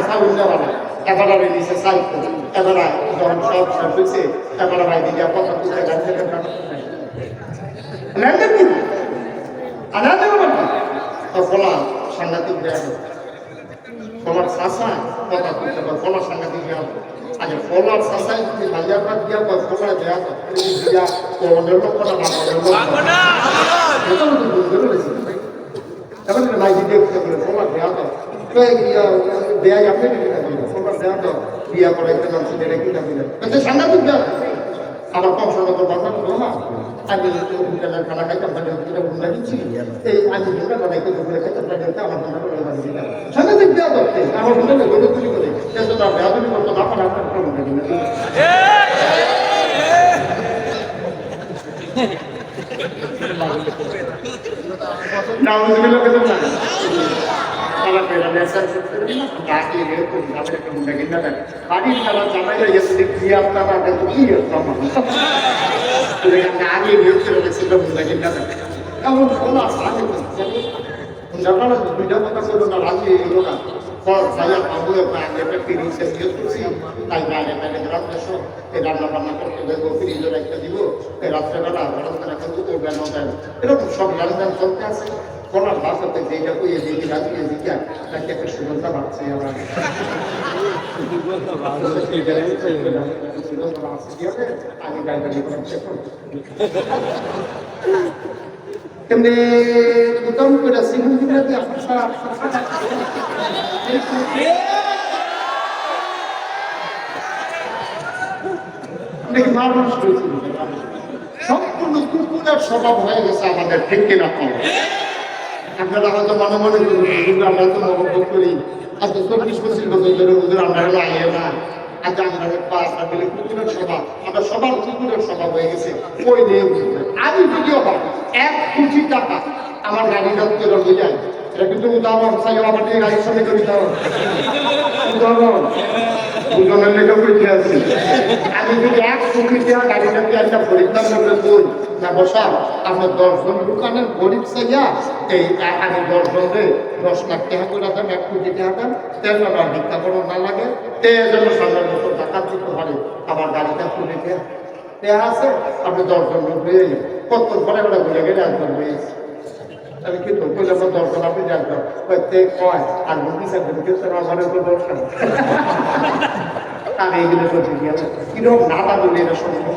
সাউন্ডা বাধা এবার নিচে সাইকেল এবার যখন সব শেষ হয়েছে এবার ভাই দিকে কত তুলতে গাড়ি ল্যান্ডার কি আলাদা ফলা সাংঘাতিক দেওয়া ফলার শাসা কথা তুলতে পারে ফলার সাংঘাতিক দেওয়া আচ্ছা ফলার শাসায় তুমি ভাইয়ার বাদ দিয়া ফলার দেওয়া দিয়া অন্যের লোক করা এখন ভাই দিদি ফলার দেওয়া তো দেয় আপনি ফলার দেওয়া তো বিয়া করাইতে জানছি এটা কিনা দিলেন সাংঘাতিক দেওয়া আমার কংসনগর বাজার না আমি হোটেলের খানা খাইতাম ঘুমরা দিচ্ছি এই আমি ঘুমরা বানাইতে দুপুরে খাইতাম আমার ঘুমরা সাংঘাতিক দেওয়া করতে আমার হোটেলে গরু তৈরি করে তার বেহাদুরি করতো না আপনার আপনার ঘুমরা দিলে বাড়ির খেলা জানাইলে এসে কি আপনারা কি এমন খোলা আগে জানানো দুইটা কথা করলো না রাজি এলো না ভাইয়া বাবু আগে একটা ফিরিংসে দিয়ে করছি তাই বাইরে বাইরে রাত্রে এই রান্না বান্না করতে দেবো ফ্রিজের একটা দিব এই রাত্রেবেলা গরম করে কিন্তু করবেন এরকম সব লেনদেন চলতে আছে কোনার বাসাতে যেটা কইয়ে দিদি রাজিয়ে দিকা তাকে একটা সুগন্ধা বাড়ছে আমার আগে গাড়ি তেমনি উত্তম করে সিংহ দিলে মানুষ সম্পূর্ণ কুকুরের স্বভাব হয়ে গেছে আমাদের ঠিক কিনা কম আপনারা হয়তো মনে মনে করুন কিন্তু আমরা তো মহব্বত করি আজ 40-25 বছর ধরে হুজুর আমরা হলো আইয়ে না আজ আমরা আপনার বলে কুকুরের স্বভাব আমরা সবার কুকুরের স্বভাব হয়ে গেছে ওই নিয়ে আমি যদিও হয় 1 কোটি টাকা আমার গাড়িটা উত্তর বোঝায় এটা কিন্তু উদাহরণ চাই আমার দিয়ে গাড়ির সামনে করি উদাহরণ দুজনের লেগে বুঝে আছি আমি যদি 1 কোটি টাকা গাড়িটাকে একটা পরিত্যাগ করে বই না বসা আপনার 10 জন দোকানের গরিব চাইয়া এই আমি 10 জনকে 10 লাখ টাকা করে দেন 1 কোটি টাকা দেন তেল আর ভিক্ষা করা না লাগে তেল যেন সামনের বছর টাকা দিতে পারে আমার গাড়িটা খুলে দেওয়া আছে আপনি 10 জন লোক হয়ে কত ঘরে ঘরে ঘুরে গেলে একজন হয়েছে আমি কিন্তু কইলে আমার 10 জন আপনি জানতাম প্রত্যেক কয় আর মুখি সাথে আমার তো দরকার আমি এগুলো করতে গিয়ে কিরকম না বলে এটা সম্ভব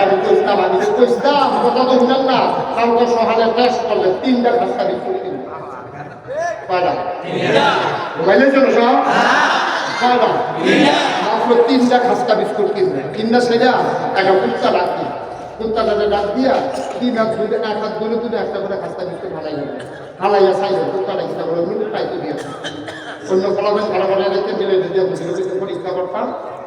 আমি কইতাম কথা তো শুনেন না কালকে সকালে টেস্ট করলে 3টা খাস্তা বিস্কুট কিনবে কয়টা মোবাইলের জন্য সব কয়টা মাত্র 3টা খাস্তা বিস্কুট কিনবে কিনা সেটা একটা কুত্তা রাখবে কুত্তাটাকে ডাক দিয়া 3 হাত ধরে 1 হাত ধরে তুলে একটা করে খাস্তা বিস্কুট হালাইয়া চাইলে কুত্তাটা কিনা বলে মিনিট পাইতে দিয়েছে অন্য ফলাফল ভালো ভালো রেখে মিলে দিয়ে পরীক্ষা করতাম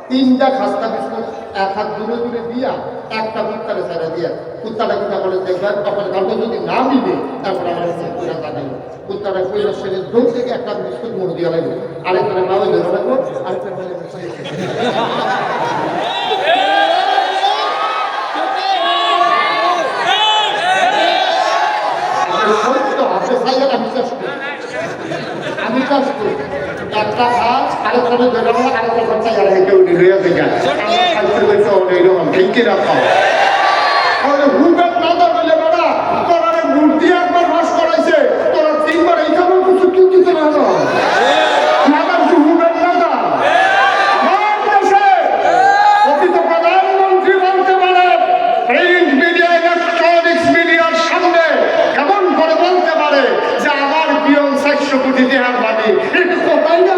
3টা খাস্তা বিস্কুট 1 হাত দূরে দূরে দিয়া একটা কুত্তারে ছেড়ে দিয়া কুত্তাটা কিনা বলে দেখবেন তখন কাউকে যদি না মিলে তারপর আমার কুত্তাটা কাটাই কুত্তাটা কইলা ছেড়ে দূর থেকে একটা বিস্কুট মুড় দিয়া লাগবে আরেকটা না হইলে লাগবো আরেকটা আমি চাষ করি একটা গাছ আরেকটা বেরোবো আরেকটা বাচ্চা যারা কেউ নিয়ে যায় ঠিক রাখা হুবের না বলে বেড়া তোরা মূর্তি একবার বাস করাইছে তোরা 3বার এই খাবার কিছু কি দিতে না প্রধানমন্ত্রী বলতে পারে প্রিন্ট মিডিয়া ইলেকট্রনিক্স মিডিয়ার সামনে কেমন করে বলতে পারে যে আমার পিয়ন 400 কোটি দেহার মানে এটা কোথায় না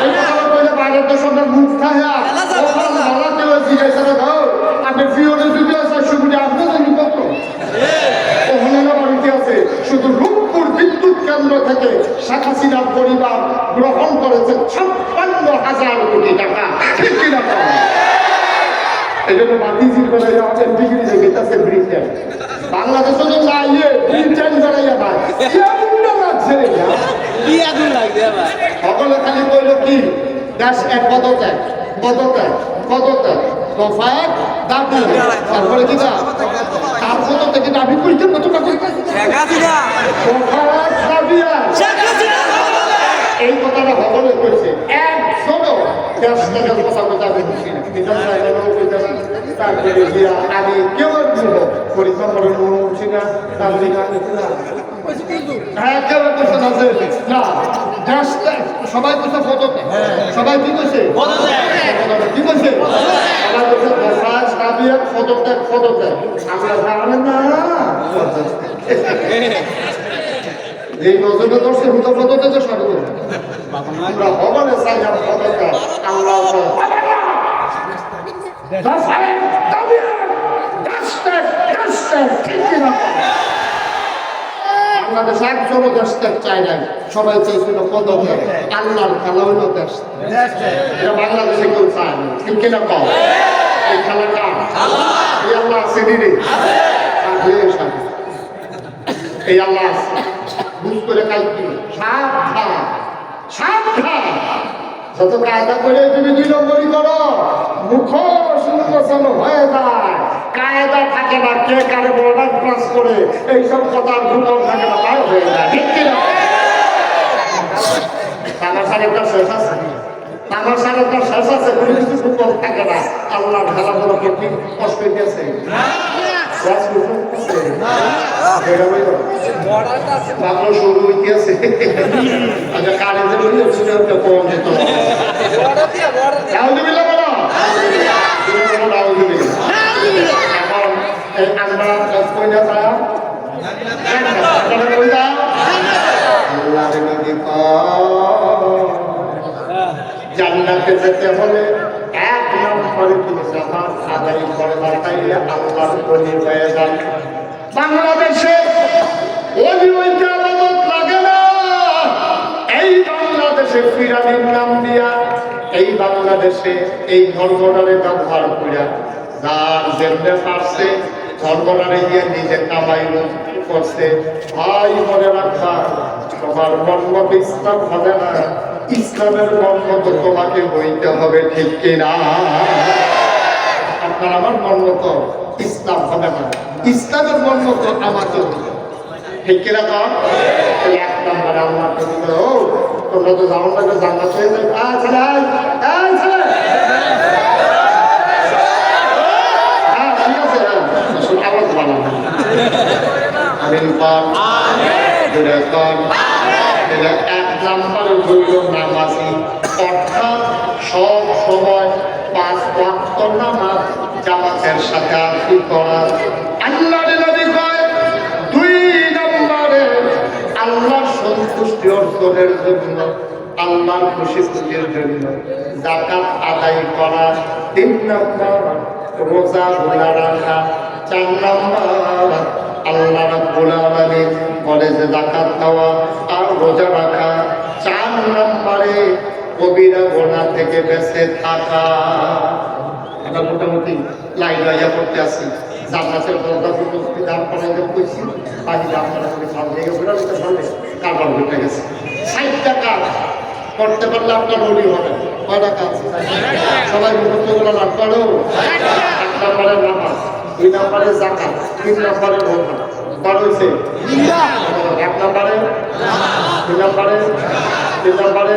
এই কথা বলে বাইরের দেশ আমরা মুখ খায়া বাড়াতে হয়েছি এছাড়া দাও আপনি পিয়নের যদি 400 কোটি আপনার জন্য কত ওখানে বাড়িতে আছে শুধু রূপপুর বিদ্যুৎ কেন্দ্র থেকে শেখ হাসিনার পরিবার গ্রহণ করেছে 56,000 কোটি টাকা ঠিক কিনা এই জন্য বাতিজি করে আমাদের ডিগ্রি দেখেছে ব্রিটেন বাংলাদেশে তো না ইয়ে ব্রিটেন বেড়াইয়া ভাই কেমন লাগছে কি আগুন লাগছে ভাই সকলে খালি কইলো কি দেশ এক পদত্যাগ দফায় দাবি তারপরে কি না তার পদত্যাগে দাবি করতে কত টাকা এই কথাটা সকলে কইছে একজনও দেশ থেকে কথা যাবে তারপরে আমি কেউ পরিশ্রম করে না হ্যাঁ কেউ বলছে না দেশটা সবাই বলছে পদত্যাগ সবাই কি বলছে কি বলছে সবাই বলছে পদত্যাগ আমরা জানেন না এই নজরে দর্শক হুতো পদত্যাগ সব আমরা হবারে চাইলাম পদত্যাগ আমরা বাংলাদেশ একজনও দেশ ত্যাগ চায় নাই সবাই চাইছিল পদত্যাগ আল্লাহর খেলা হইল দেশ এটা বাংলাদেশে কেউ চায় না ঠিক কিনা কম এই খেলাটা এই আল্লাহ আছে দিদি এই আল্লাহ আছে বুঝ করে কালকে সাবধান যত কায়দা করে তুমি 2 নম্বরই করো মুখোশ উন্মোচন হয়ে যায় কায়দা থাকে না, কে কারে বর্ডার ক্রস করে এইসব কথা ঘুমাও থাকে না, তাই হয়ে যায়। ঠিক কিনা? তামাশার একটা শেষ আছে, তামাশার একটা শেষ আছে, কোনো কিছু ঘুমাও থাকে না। আল্লাহ খেলাধুলা করতে কষ্ট দিয়েছে, মাত্র শুরু হইতেছে। আচ্ছা কারেন্টে বলি কম যেত এখন আমরা কই না ছাড়া জান্নাতে যেতে হলে এক নম্বরে তুমি জামাত আদায় করবার তাইলে আল্লাহর ওলি হয়ে যান। বাংলাদেশে ওলি হইতে আবাদত লাগে না। এই বাংলাদেশে পিরামিড নাম দিয়া, এই বাংলাদেশে এই ধর্মটারে ব্যবহার করিয়া যার যেমনে পারছে ধর্মটারে গিয়ে নিজে কামাই করছে। ভাই মনে রাখবা, তোমার মন্মত ইসলাম হবে না, ইসলামের মন্মত তোমাকে বইতে হবে। ঠিক কিনা? আপনার আমার মন্মত ইসলাম হবে না, ইসলামের মন্মত আমাকে। ঠিক কিনা? কর এক নম্বরে আমার তোমরা তো জানো না জান্নাত হয়ে যাবে। আওয়াজ বানাবো এক নাম্বার হইল নামাজি, অর্থাৎ সব সময় 5 ওয়াক্ত নামাজ জামাতের সাথে আরকি করা। আল্লাহর নবী কয় 2 নম্বরে আল্লাহর সন্তুষ্টি অর্জনের জন্য, আল্লাহর খুশি খুশির জন্য যাকাত আদায় করা। 3 নম্বর রোজা ভোলা রাখা। 4 নম্বর আল্লাহ রাব্বুল আলামিন বলে যে যাকাত দেওয়া আর রোজা রাখা। 4 নম্বরে কবিরা গুনাহ থেকে বেঁচে থাকা। এটা মোটামুটি লাইন লাইয়া করতে আসি। জান্নাতের দরজা প্রস্তুতি দান করাই কইছি, বাকি আপনারা যদি ভালো লেগে ঘোরা নিতে পারলে কারবার ঘটে গেছে। 60 টাকা করতে পারলে আপনার ওলি হবে। কয় টাকা? সবাই মুহূর্তগুলো লাভ করো। 1 নম্বরে নামাজ, 2 নম্বরে যাকাত, 3 নম্বরে রোজা। কর হয়েছে 1 নম্বরে, 2 নম্বরে, 3 নম্বরে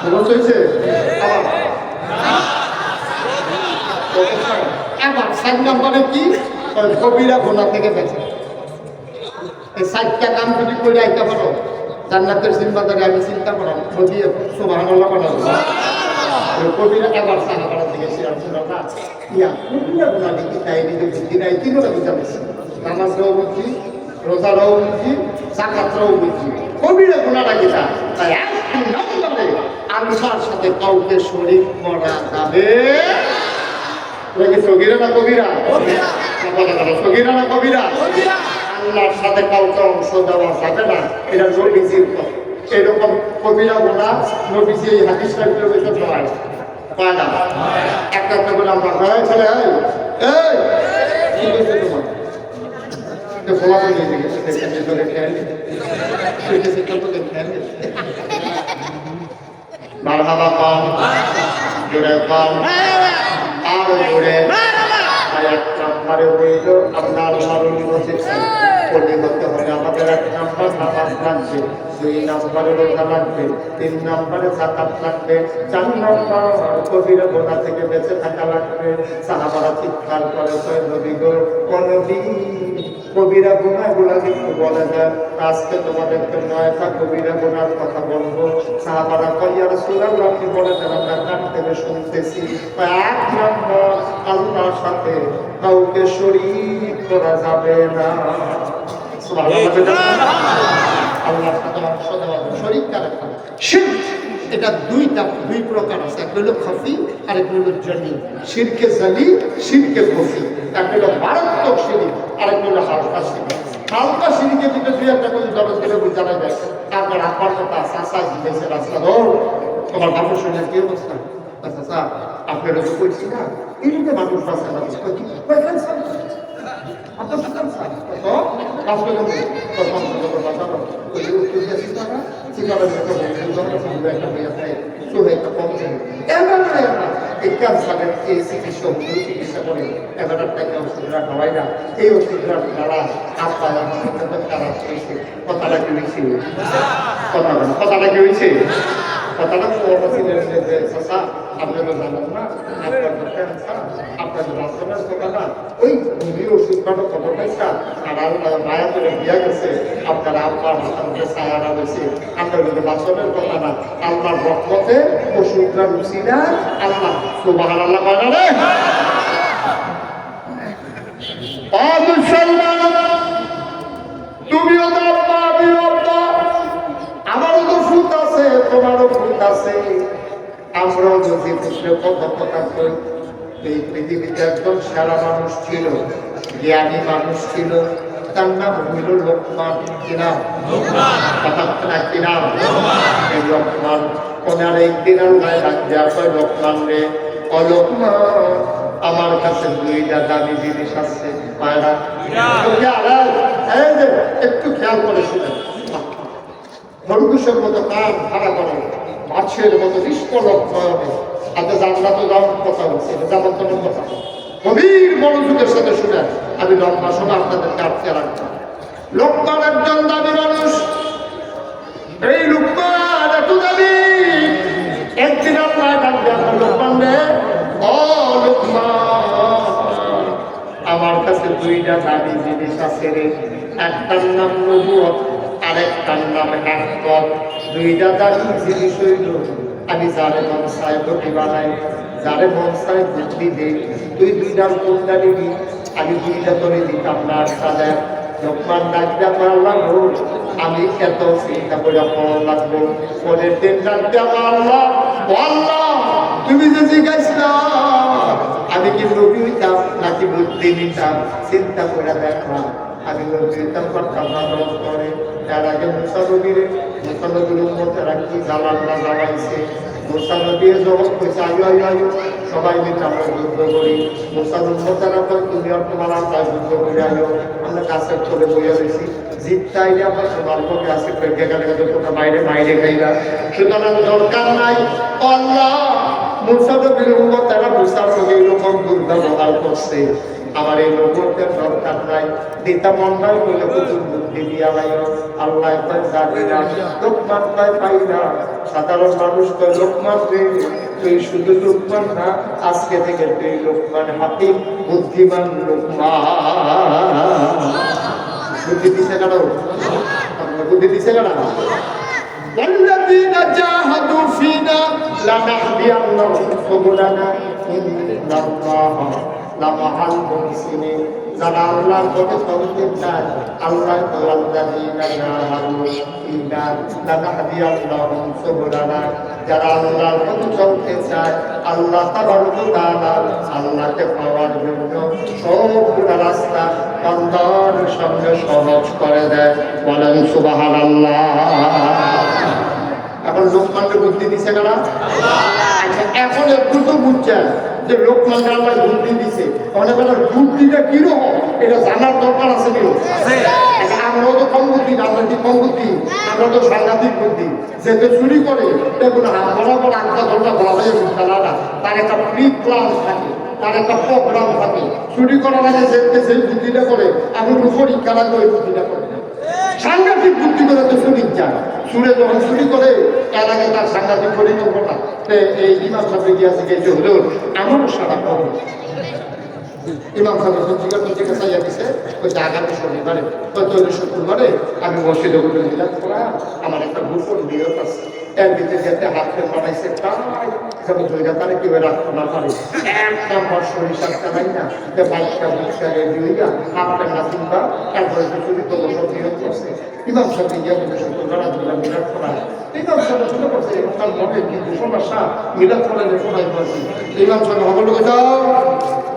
আবার হয়েছে আবার আবার 7 নম্বরে কি? কবিরা গুনাহ থেকে বেঁচে। এই 60টা কাম যদি করে আইতে পারো, জান্নাতের জিম্মাদারি আমি চিন্তা করাম। যদি সুবহানাল্লাহ বলা কবিরা এবার সাহাবারা থেকে শেয়ার ছিল না ইয়া কবিরা গুনাহ দেখি তাই দিকে বুদ্ধি নাই। তিনটা বুঝা পেয়েছি, নামাজটাও বুঝি, রোজাটাও বুঝি, যাকাতটাও বুঝি, কবিরা গুনাহটা কি তা? তাই এক নম্বরে আল্লাহর সাথে কাউকে শরীক করা যাবে না। সগীরা না কবিরা? সগীরা না কবিরা? আল্লাহর সাথে কাউকে অংশ দেওয়া যাবে না। এটা নবীজির কথা। এরকম কবিরা গুনাহ নবীজি এই হাদিস শরীফের ভিতর নয়, পায় না। একটা একটা করে আমরা হয় ছেলে এই কি হয়েছে তোমার? তো ফলা তো নিয়ে গেছে, সেখানে ধরে খেয়াল মারহাবা কম, জোরে কম, আরো জোরে। এক নম্বরে হইল আমরা আল্লাহর বলেছি পড়ে করতে হবে। আমাদের 1 নম্বর নামাজ লাগবে, 2 নম্বরে রোজা লাগবে, 3 নম্বরে যাকাত লাগবে, 4 নম্বর কবিরা গুনাহ থেকে বেঁচে থাকা লাগবে। সাহাবারা চিৎকার করে কয় নবী গো, ও নবী কবিরা গুনাহগুলো একটু বলে দেন, আজকে তোমাদেরকে 9টা কবিরা গুনাহর কথা বলবো। সাহাবারা কয় ইয়া রাসূলুল্লাহ আপনি বলে দেন, আমরা কান থেকে শুনতেছি। 1 নম্বর আল্লাহর সাথে কাউকে শরীক করা যাবে না। সুবহানাল্লাহ। আল্লাহর সাথে অংশ দেওয়া শরীক করা শিরক। এটা 2 প্রকার আছে, একটা হলো খফি আর একটা হলো জলি। শিরকে জলি, শিরকে খফি। একটা হলো মারাত্মক শিরক আর একটা হলো হালকা শিরক। হালকা শিরকের ভিতরে 2-1টা করে দরজ করে জানা যায়। তারপর আপনার কথা চাষা জিজ্ঞেসে রাস্তা ধর তোমার বাপের সঙ্গে কি অবস্থা? আচ্ছা স্যার আপনারা তো করছি না, এইদিকে মানুষ রাস্তা মানুষ আপনার এই ক্যান্সারের এই চিকিৎসা চিকিৎসা করে এবার টাকা ওষুধরা খাওয়াই না এই ওষুধরা দ্বারা আপনার তারা হয়েছে কথাটা কি হয়েছে কথাটা কি হয়েছে কথাটা আপনি তো জানেন না আপনার তো ক্যান্সার আপনার বাস্তবের কথাটা ওই ওষুধ খাটো খবর পাইছা আর মায়া করে দিয়া গেছে আপনারা আপনার হাতে ছায়ারা হয়েছে আপনার যদি বাস্তবের কথা না আল্লাহর রহমতে ওষুধরা রুচি না আল্লাহ সুবহানাল্লাহ বলে রে তুমিও তো আব্বা আমিও আব্বা আমারও তো ফুট আছে তোমারও ফুট আছে আমরাও যদি পুত্রে কথা কই এই পৃথিবীতে একজন সেরা মানুষ ছিল জ্ঞানী মানুষ ছিল তার নাম হইল লোকমান কি নাম কি নাম এই লোকমান ওনার একদিন আল্লাহ ডাক দেওয়া হয় লোকমান রে অলোকমান আমার কাছে দুইটা দামি জিনিস আছে পায়রা একটু খেয়াল করে শুনেন খরগোশের মতো কান ভাড়া করে মাছের মতো নিষ্কলক হবে আগে জানলা তো যাওয়ার কথা হচ্ছে যেমন তেমন কথা গভীর মনোযোগের সাথে শুনেন আমি লম্বা সময় আপনাদেরকে আটকে রাখবো লোকমান একজন দামি মানুষ এই লোকমান এত দামি একদিন আপনার ডাকবে আপনার লোকমান রে ও লোকমান আমার কাছে দুইটা দামি জিনিস আছে রে একটার নাম নবুয়ত আরেকটার নাম হিকমত দুইটা দামি জিনিস হইল আমি যারে মন চাই বুদ্ধি বানাই যারে মন চাই বুদ্ধি দেই তুই দুইটার কোনটা নিবি আমি দুইটা করে দিতাম না সাজায় লোকমান ডাকতে পারলাম আমি এত চিন্তা করে পড় লাগবো পরের দিন ডাকতে পারলাম আল্লাহ তুমি যে জিজ্ঞাসা আমি কি নবী হইতাম নাকি বুদ্ধি নিতাম চিন্তা করে দেখলাম আমি নবীতাম করতাম না করে তার আগে মুসানবীরে মুসানবীর উম্মতেরা কি জ্বালান না জ্বালাইছে মুসানবীর জগৎ কইছে আয়ো আয়ো আয়ো সবাই মিলে আমরা যুদ্ধ করি মুসার উম্মতেরা কয় তুমি আর তোমার আল্লাহ যুদ্ধ করে আয়ো আমরা কাছের চলে বইয়া রয়েছি জিতটাইলে আমরা সবার পক্ষে আছে তোমরা বাইরে বাইরে খাইলা সুতরাং দরকার নাই আল্লাহ মুসানবীর উম্মতেরা মুসার সঙ্গে এরকম দুর্ব্যবহার করছে আমার এই নবুয়তের দরকার নাই দিতা মন্ডল বলে প্রচুর বুদ্ধি দিয়া লাইও আল্লাহ কয় জানি না লোকমান কয় পাই না সাধারণ মানুষ কয় লোকমান রে তুই শুধু লোকমান না আজকে থেকে তুই লোকমান হাকিম বুদ্ধিমান লোকমান বুদ্ধি দিছে কেন বুদ্ধি দিছে কেন والذين جاهدوا فينا لنهدينهم سبلنا إن الله লামাহাল মুহসিনিন যারা আল্লাহর পথে চলতে চায় আল্লাহ ওয়াল্লাযীনা জাহাদু ফীনা লানাহদিয়ান্নাহুম সুবুলানা যারা আল্লাহর পথে চলতে চায় আল্লাহ তাবারক ওয়া তাআলা আল্লাহকে পাওয়ার জন্য সবগুলো রাস্তা বান্দার সামনে সহজ করে দেয় বলেন সুবহানাল্লাহ এখন লোকমানকে বুদ্ধি দিছে কারা আচ্ছা এখন একটু তো বুঝছেন যে লোকমান আল্লাহ বুদ্ধি দিছে অনেক বুদ্ধিটা কিরকম এটা জানার দরকার আছে আমরাও তো কম বুদ্ধি আমরা কি কম বুদ্ধি আমরা তো সাংঘাতিক বুদ্ধি যেতে চুরি করে দেখুন বরাবর আটটা ঘন্টা বলা হয়ে না তার একটা প্রি প্ল্যান থাকে তার একটা প্রোগ্রাম থাকে চুরি করার আগে যেতে সেই বুদ্ধিটা করে আমি পরীক্ষা লাগবে ওই বুদ্ধিটা করে সাংঘাতিক বুদ্ধি করে তো চুরি যায় সুরে যখন চুরি করে এর আগে তার সাংঘাতিক পরিকল্পনা এই ইমাম সাহেব গিয়েছে গেছে হলেও আমারও সারা পাবো ইমাম সাহেব পত্রিকা চাইয়া দিছে ওই আগামী শনিবারে শুক্রবারে আমি মসজিদে উঠে মিলাদ করা আমার একটা গোপন নিয়ত আছে এর ভিতরে যাতে হাতে বানাইছে তাই যেমন দুইটা তারে কেউ রাখতে না পারে এক নাম্বার সরিষার চালাই না যে বাইকটা বুঝতে দুইটা হাতটা না চিন্তা তারপরে চুরি তো সব নিয়ত করছে ইমাম সাহেব গিয়ে বলে শুক্রবার দুইটা মিলাদ করা ইমাম সাহেব শুনে করছে তার মনে কিন্তু সমস্যা মিলাদ করা যে সবাই বলছি ইমাম সাহেব সকল লোক যাও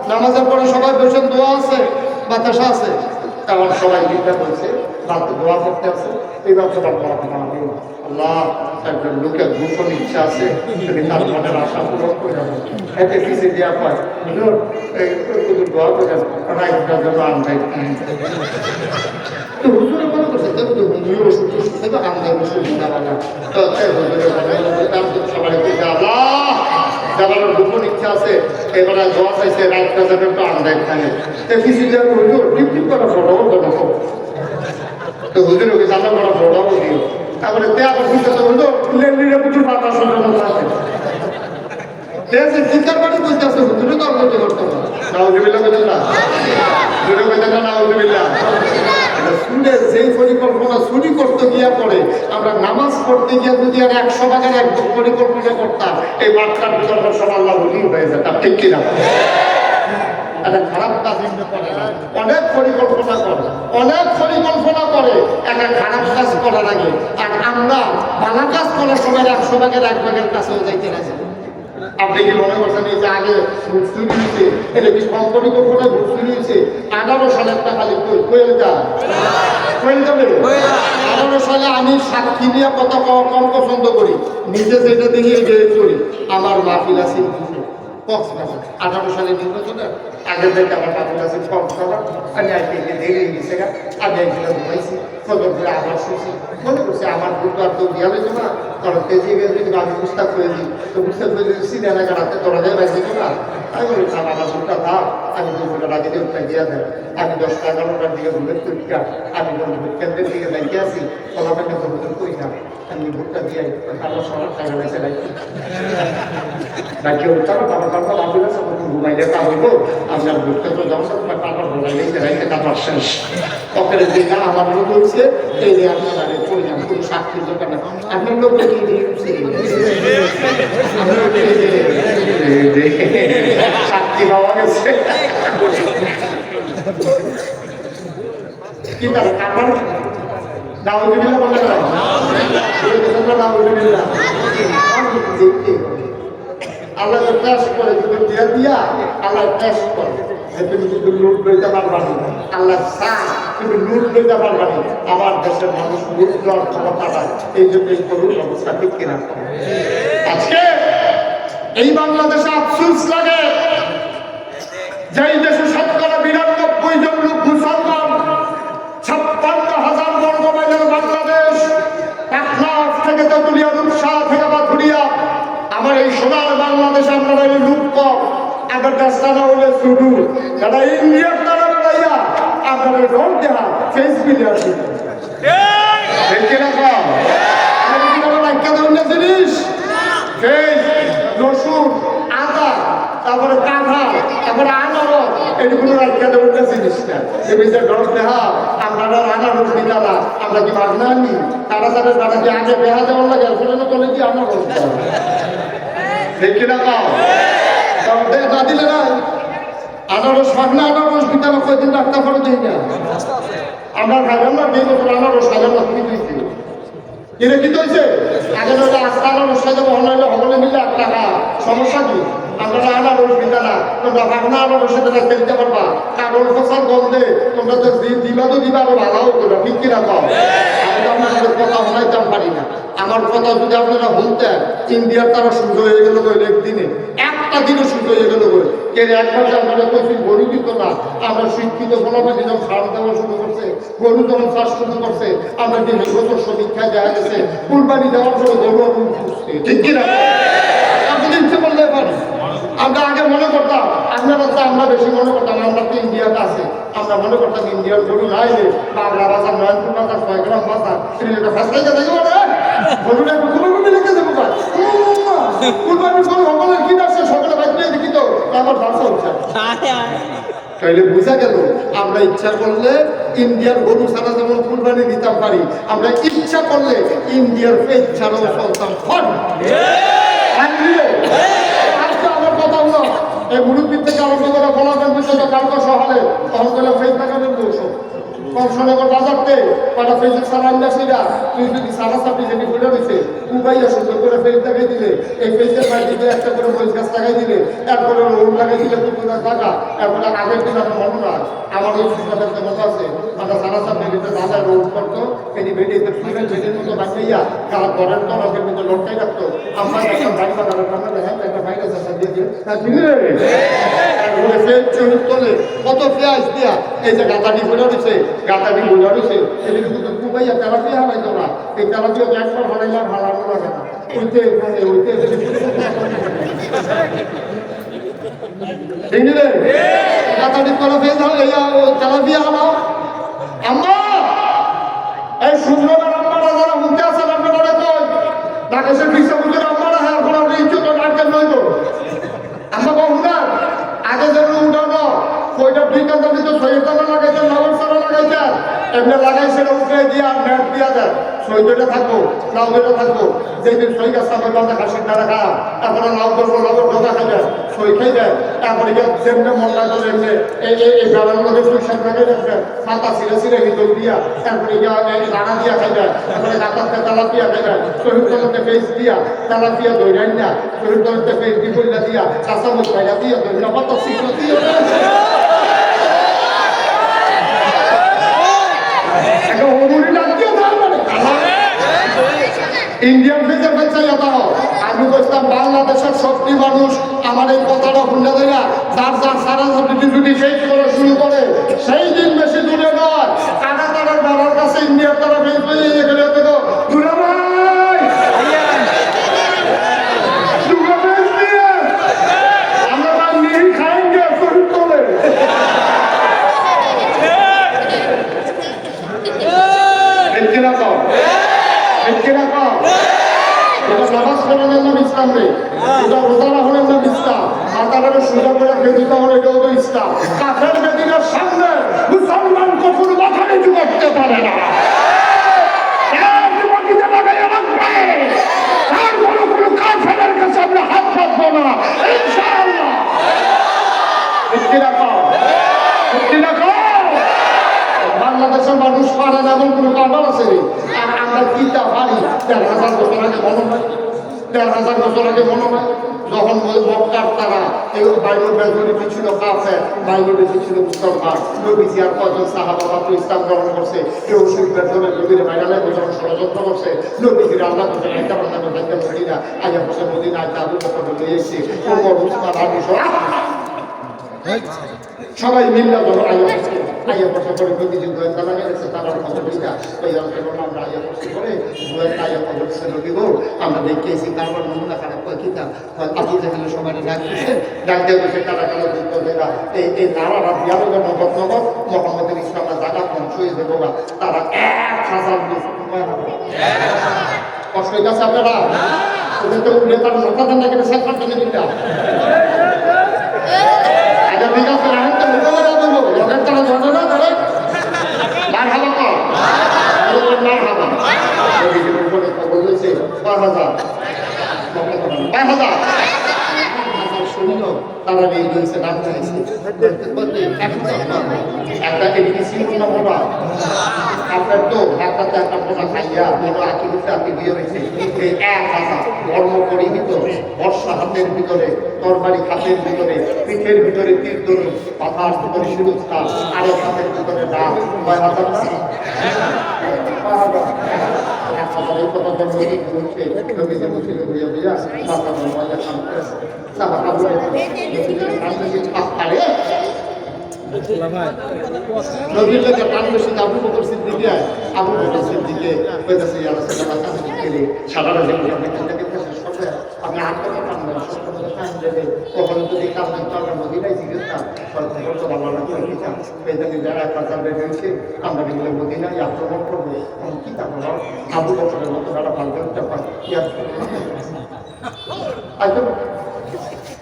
নামাজের পরে সবাই বসে দোয়া আছে বাতাসা আছে কারণ সবাই বিদ্যা করছে রাতে দোয়া করতে আছে এইবার সবার আল্লাহ একজন লোকের গোপন ইচ্ছা আছে যদি তার মনের আশা পূরণ করে যাবো এতে পিছিয়ে দেওয়া পায় দোয়া করে রাইটটার জন্য আনলাই তো হুজুরে মনে করছে দেখো হুজুর ওষুধ থেকে আমদাই ওষুধ দিতে পারে সবাই আল্লাহ যাবার গোপন ইচ্ছা আছে এবারে দোয়া চাইছে রাত কাছে একটু আলাদা এখানে কিছু দেওয়ার হুজুর টিপ করা ফটোও দেবো তো হুজুর ওকে জানা করা ফটোও দিও তারপরে তে আবার বুঝতে হলো লেনলিরে প্রচুর বাতাস সাজানো আছে চিন্তার বাড়ি বুঝতে আসছে হুজুরে তো আমরা করতে পারবো নাউজুবিল্লাহ বলেন না জুড়ে বলেন না নাউজুবিল্লাহ শুনে যেই পরিকল্পনা চুরি করতে গিয়া পড়ে আমরা নামাজ পড়তে গিয়ে যদি আর 100 ভাগের এক পরিকল্পনা করতাম এই মাঠটার ভিতরে সব আল্লাহ বলি হয়ে যেতাম ঠিক কিনা একটা খারাপ কাজ করে অনেক পরিকল্পনা করে একটা খারাপ কাজ করার আগে আর আমরা ভালো কাজ করার সময় 100 ভাগের এক ভাগের কাছেও যাইতে রাজি আপনি কি মনে করছেন এই যে আগে ঘুরতে নিয়েছে এটা কি কম পরিকল্পনা ঘুরতে নিয়েছে 18 সালের টাকা কোয়েল যাবে 18 সালে আমি সাক্ষী নিয়ে কত কম পছন্দ করি নিজে যেটা দেখি এই করি আমার মাহফিল আছে 18 সালে নির্বাচনে আগে থেকে আমার মাহফিল আছে কক্সবাজার আমি আজকে দেরি গেছে আমি একদিন ঘুমাইছি খবর করে আবার শুনছি মনে করছি আমার ভোট আর তো দেওয়া হয়েছে না কারণ তেজি গেলে যদি আমি বুঝতে করে দিই তো বুঝতে করে দিই সিনেমা গাড়াতে তোরা যায় বাইরে না আমি বলি থাম আমার ভোটটা থাক আমি দুপুরের আগে ভোটটা দিয়ে দেয় আমি 10-11টার দিকে ভোটের তৈরিটা আমি ভোট কেন্দ্রের দিকে দায়িত্বে আছি ফলাফল ভোটের করি না আমি ভোটটা দিয়ে কারো সবার টাকা রয়েছে দায়িত্ব উত্তর বাবা বাবা ভাবি না সব ঘুমাইলে তা হইব আপনার ভোটটা তো যখন তোমার টাকা ঘুমাইলেই রাইতে তারপর শেষ পকের দিকে আমার লোক হচ্ছে এই যে আপনার পরিণাম কোনো সাক্ষীর দোকান আপনার লোক সাক্ষী পাওয়া গেছে কি তার আমার নাউজুবিল্লাহ বলে না নাউজুবিল্লাহ আল্লাহ টেস্ট করে কিন্তু দিয়া দিয়া আল্লাহ টেস্ট করে তুমি কিন্তু লুট লইতে পারবা না আল্লাহ চায় তুমি লুট লইতে পারবা না আমার দেশের মানুষ লুট দেওয়ার ক্ষমতা পায় এই জন্য এই করুন অবস্থা ঠিক কিনা আজকে এই বাংলাদেশে আফসোস লাগে যে এই দেশে 99 জন লোক মুসলমান 56,000 বর্গ মাইলের বাংলাদেশ পাটনাথ থেকে তেতুলিয়া রূপসা থেকে বাথুরিয়া আমার এই সোনার বাংলাদেশে আপনারা এই রূপক আবার রাস্তা না হলে শুধু যারা ইন্ডিয়ার তারা বেড়াইয়া আপনারা রোড দেওয়া ফেস বিলে আসি জিনিস রসুন আদা তারপরে কাঁঠা তারপরে আনারস এইগুলো রাখা দেওয়ার জিনিসটা যে রস দেহা আপনারা আনারস দিতারা আমরা কি ভাবনা আনি তারা তারা কি আগে বেহা দেওয়ার লাগে বলে কি আনারস দেখি না না দিলে না আনারস ভাবনা আনারস দিতারা কয়দিন রাখতে পারো দিই না আমরা খাইলাম না 2 বছর আনারস খাইলাম না তুমি দিচ্ছি এটা কি হয়েছে আগে নইলে আস্তে আনারস খাইতে হলে সকলে মিলে 1 টাকা সমস্যা কি আপনারা আনারস দিতা না তোমরা ভাবনা আনারসের সাথে খেলতে পারবা কারোর ফসল গন্ধে তোমরা তো দিবা তো দিবা আরো ভালো হতো ঠিক কিনা পাও আমি তো আপনাদের কথা শোনাইতাম পারি না আমার কথা যদি আপনারা শুনতেন ইন্ডিয়ার তারা শুরু হয়ে গেল একদিনে একটা দিনে শুরু হয়ে গেল কে একবার আপনারা কইছি গরু দিত না আমরা শিক্ষিত ফলাফল যখন ফার্ম দেওয়া শুরু করছে গরু যখন চাষ শুরু করছে আমরা যে বছর সমীক্ষায় দেখা গেছে কুরবানি দেওয়ার জন্য গরু ঠিক কিনা আপনি ইচ্ছে করলে পারি আমরা আগে মনে করতাম আপনারা তো আমরা বেশি মনে করতাম আমরা তো ইন্ডিয়াতে আছে আমরা মনে করতাম ইন্ডিয়ার গরু নাই রে বাংলা বাজার নয়নপুর বাজার 6 গ্রাম বাজার এটা ফাঁসলাইতে দেখবো রে গরুটা কুরবানি লিখে দেবো কুরবানি গরু সকলের কি আছে সকলে বাঁচলে দেখি তো আমার ভাষা হচ্ছে তাইলে বোঝা গেল আমরা ইচ্ছা করলে ইন্ডিয়ার গরু ছাড়া যেমন কুরবানি দিতাম পারি আমরা ইচ্ছা করলে ইন্ডিয়ার পেট ছাড়াও চলতাম ফন আমার কথা হলো এই মুরব্বীর থেকে আরম্ভ করে বলাবেন বিষয় কালকে সহালে তখন করলে ফেস দেখাবেন বসো কংসনগর বাজারতে কটা ফেসের সারান্ডা সেটা তুই যদি সারা সাপি যেটি ফুটে রয়েছে উপাইয়া সুন্দর করে ফেস দেখাই দিলে এই ফেসের বাড়িতে একটা করে মরিচ গাছ লাগাই দিলে এরপরে রোড লাগাই দিলে 2 টাকা এরপরে আগের দিন আমার মনে না আমার ওই সুন্দর মতো আছে আমরা সারা সাপি যেটা দাদা রোড করতো এটি বেটিতে ফুলের বেটির মতো বাঁচাইয়া কারা ঘরের তরফের মতো লটকাই রাখতো আমার একটা ভাই বাজারের কামড়ে হ্যাঁ একটা ভাইরাস আছে দিয়ে দিয়ে তোলে কত পেঁয়াজ দিয়া এই যে গাঁদাটি ফুলে রয়েছে গাঁদাটি ফুলে রয়েছে এটি কিন্তু কুবাইয়া তেলাপিয়া হারাইতো না এই তেলাপিয়া একবার হারাইলে ভালো লাগে না ওইতে বুঝলে তাড়াতাড়ি করে ফেল চালা দিয়ে হলো আম্মা এই সুন্দর আম্মারা যারা উঠতে আসেন আপনারা কই ঢাকেশের বিশ্বপুজোর আম্মারা হ্যাঁ এখন আপনি ইচ্ছুক ডাক্তার নইব আমরা কখন না আগে যেন উঠানো ওইটা বিকান্ত দিতে সৈয়দা লাগাইছে নগর সারা লাগাইছে এমনি লাগাইছে উঠে দিয়া নেট দিয়া দেয় সৈদটা থাকবো লাউটা থাকবো যেদিন সই গাছ থাকবে বাঁধা হাসির দ্বারা খা তারপরে লাউ করবো লাউর ঢোকা খাইবে সই খাই দেয় তারপরে যেমনি মন লাগলো এমনি এই বেড়াগুলোকে সই সাপ লাগাই রাখবে মাথা ছিঁড়ে ছিঁড়ে হিন্দুল দিয়া তারপরে রানা দিয়া খাইবে তারপরে গাতাতে তালা দিয়া খাইবে শরীর তলতে পেঁচ দিয়া তালা দিয়া দৈরাই না শরীর তলতে পেঁচ বিপল্লা দিয়া কাঁচামচ খাইয়া দিয়া দৈরা পাতা শিখলো দিয়া ইন্ডিয়ান ফেজের বাচ্চাই হতাও আমি বলতাম বাংলাদেশের সত্যি মানুষ আমার এই কথাটা শুনে দেয় না যার যার সারা যদি শেষ করে শুরু করে সেই দিন বেশি দূরে নয় কাটা তারার বাবার কাছে ইন্ডিয়ার তারা ফেস পেয়ে গেলে দেখো দূরে ভাই দুটো ফেস দিয়ে আমরা তার নিয়ে খাইঙ্গে শুরু করে নামাজ পড়ানোর নাম ইসলাম নেই এটা রোজা রাখনের নাম ইসলাম মাতাটাকে সোজা করে বেদিতে হলে এটাও তো ইসলাম কাফের বেদিনের সামনে মুসলমান কখনো মাথা নিচু করতে পারে না হাত রাখবো না ইনশাআল্লাহ বাংলাদেশের মানুষ পারে না এমন কোনো কারবার আছে আর আমরা কিতা পারি ১,৫০০ বছর আগে মনে হয় ১,৫০০ বছর আগে মনে হয় যখন মক্কার তারা এই বাইবেল বেজরি ছিল কাফের বাইবেল ছিল মুসলমান নবীজি আর কজন সাহাবা মাত্র ইসলাম গ্রহণ করছে কেউ শহীদ বেজরের নবীর বাইরালে বোঝানো ষড়যন্ত্র করছে নবীজির আল্লাহ করছে একটা বান্ধানো একটা মদিনা আইয়া বসে মদিনা আবু বকর নিয়ে এসেছে ওমর উসমান আলী সবাই মিল্লা যখন আইয়া বসে করে নবীজি গোয়েন্দা লাগাইছে তারা খবরটা ওই অঞ্চল আমরা আইয়া বসে করে গোয়েন্দা আইয়া খবর দিচ্ছে নবী গো আমরা দেখেছি তারপর নমুনা খারাপ করে কিতাব আবু জাহেলের সময় ডাক দিচ্ছে ডাক দিয়ে বসে তারা কালো যুদ্ধ দেরা এই নারারা দিয়ালো নগদ নগদ মোহাম্মদের ইসলামের জায়গা ধ্বংস হয়ে যাবো না তারা ১,০০০ কষ্ট হয়ে গেছে আপনারা ওদের তো উঠে তার মাথা ঠান্ডা কেটে সাত পাঁচ দিনে দিনটা আগে বিকাশ রাখেন তো মোকাবেলা দেবো লোকের তারা ধরে না ধরে মার হাবা কর মার হাবা বলেছে ৫,০০০ শুনলো তারা এই দিয়েছে নাম চাইছে একটা এডিসি মোটা আপনার তো ঢাকাতে একটা মোটা খাইয়া বড় আঁকিতে আপনি দিয়ে রয়েছে এই ১,০০০ ধর্মপরিহিত বর্ষা হাতের ভিতরে তরবারি হাতের ভিতরে পিঠের ভিতরে তীর ধনুক পাথার ভিতরে শিরুস্তা আরেক হাতের ভিতরে ডাক ৬,০০০ না 'নবীর লোকে প্রাণ বেশি আবু বকর সিদ্দিকে আবু বকর সিদ্দিকে কইতাছে ইয়া রাসূলুল্লাহ সারা রাত আপনি হাত করে কাম করেন কাম দেবে কখনো যদি কাম করতে আমরা মদিনায় জিজ্ঞেস করতে ভালো লাগবে কিতা বেদানি যারা কাজার বেরিয়েছে আমরা বলে মদিনায় আক্রমণ করবো কি তা বলো আবু বকরের মতো যারা ভালো করতে পারে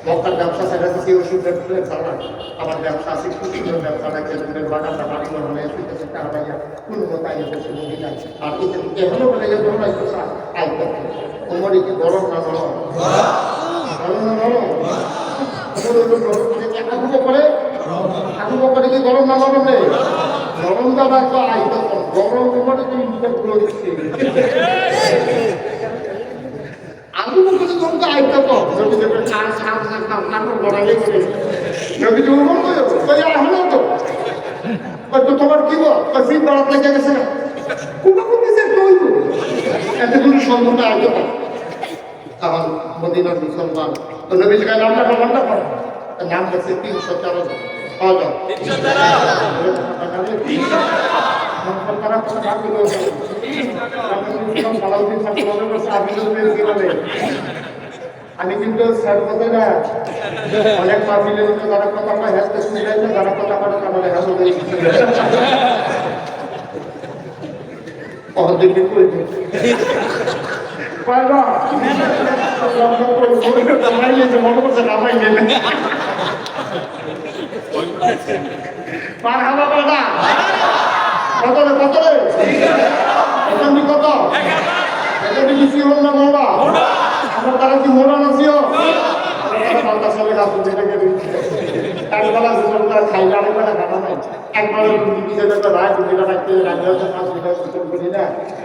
মক্কার ব্যবসা সেটা দিচ্ছি ওষুধ ব্যবসা চালান আমার ব্যবসা আছে সুন্দর ব্যবসাটা খেলুনের বাগানটা বাড়ি বানানো এসে টাকা পাইয়া কোনো মতো আইয়া বসে মদি নাই আর এখনো বলে যে তোমরা একটু আই করতে ওমরে কি গরম না নরম গরম না নরম আবু বকরে কি গরম না নরম নেই গরম দাদা তো আই তো গরম ওমরে তুমি গুলো দিচ্ছি আবু বকর তো আইতো তো নবী যে চার চার চার নাম বড়াই করে নবী যে উমর কই হলো তো কত তোমার কি গো কসি বড় লাগে গেছে না কোবা কোবি যে কইব এত কোনো সম্ভাবনা আইতো না তখন মদিনার মুসলমান তো নবী যে নামটা বলটা পড় নাম হচ্ছে ৩১৪ আমি কিন্তু স্যার কথা না অনেক মাহফিলের যারা কথা কয় হ্যাঁ শুনে যাইছে, যারা কথা বলে আমাদের আমার তারা কি মোড়া নাছিও খাইলে আমি খানা নাই একবার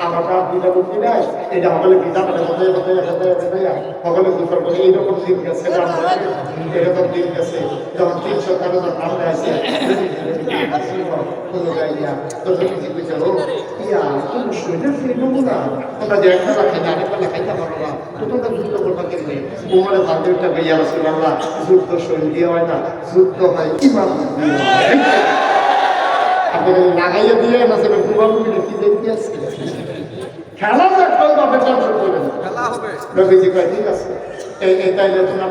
আমারটা দুইটা বুদ্ধি নাই এটা সকলে ভিজা মানে সকলে দুপুর করে এইরকম দিন গেছে এরকম দিন গেছে যখন 300 টাকা সামনে আসে কোনো জায়গা তো ইয়া তুমি শরীরের সেই নমুনা তোমরা যে একটা খাইতে আরেকটা খাইতে পারো না তো তোমরা যুদ্ধ করবা কেমনি উমরে ভাগ্যটা ভাইয়া রাসূলুল্লাহ যুদ্ধ শরীর দিয়ে হয় না যুদ্ধ হয় ইমান দিয়ে আপনাকে লাগাইয়া দিয়ে না সেটা পূর্বাবুকে কি দেখতে আসছে খেলা দেখবেন বা বেতন শুরু করবেন খেলা হবে রবিজি কয় ঠিক আছে এই তাইলে তোমার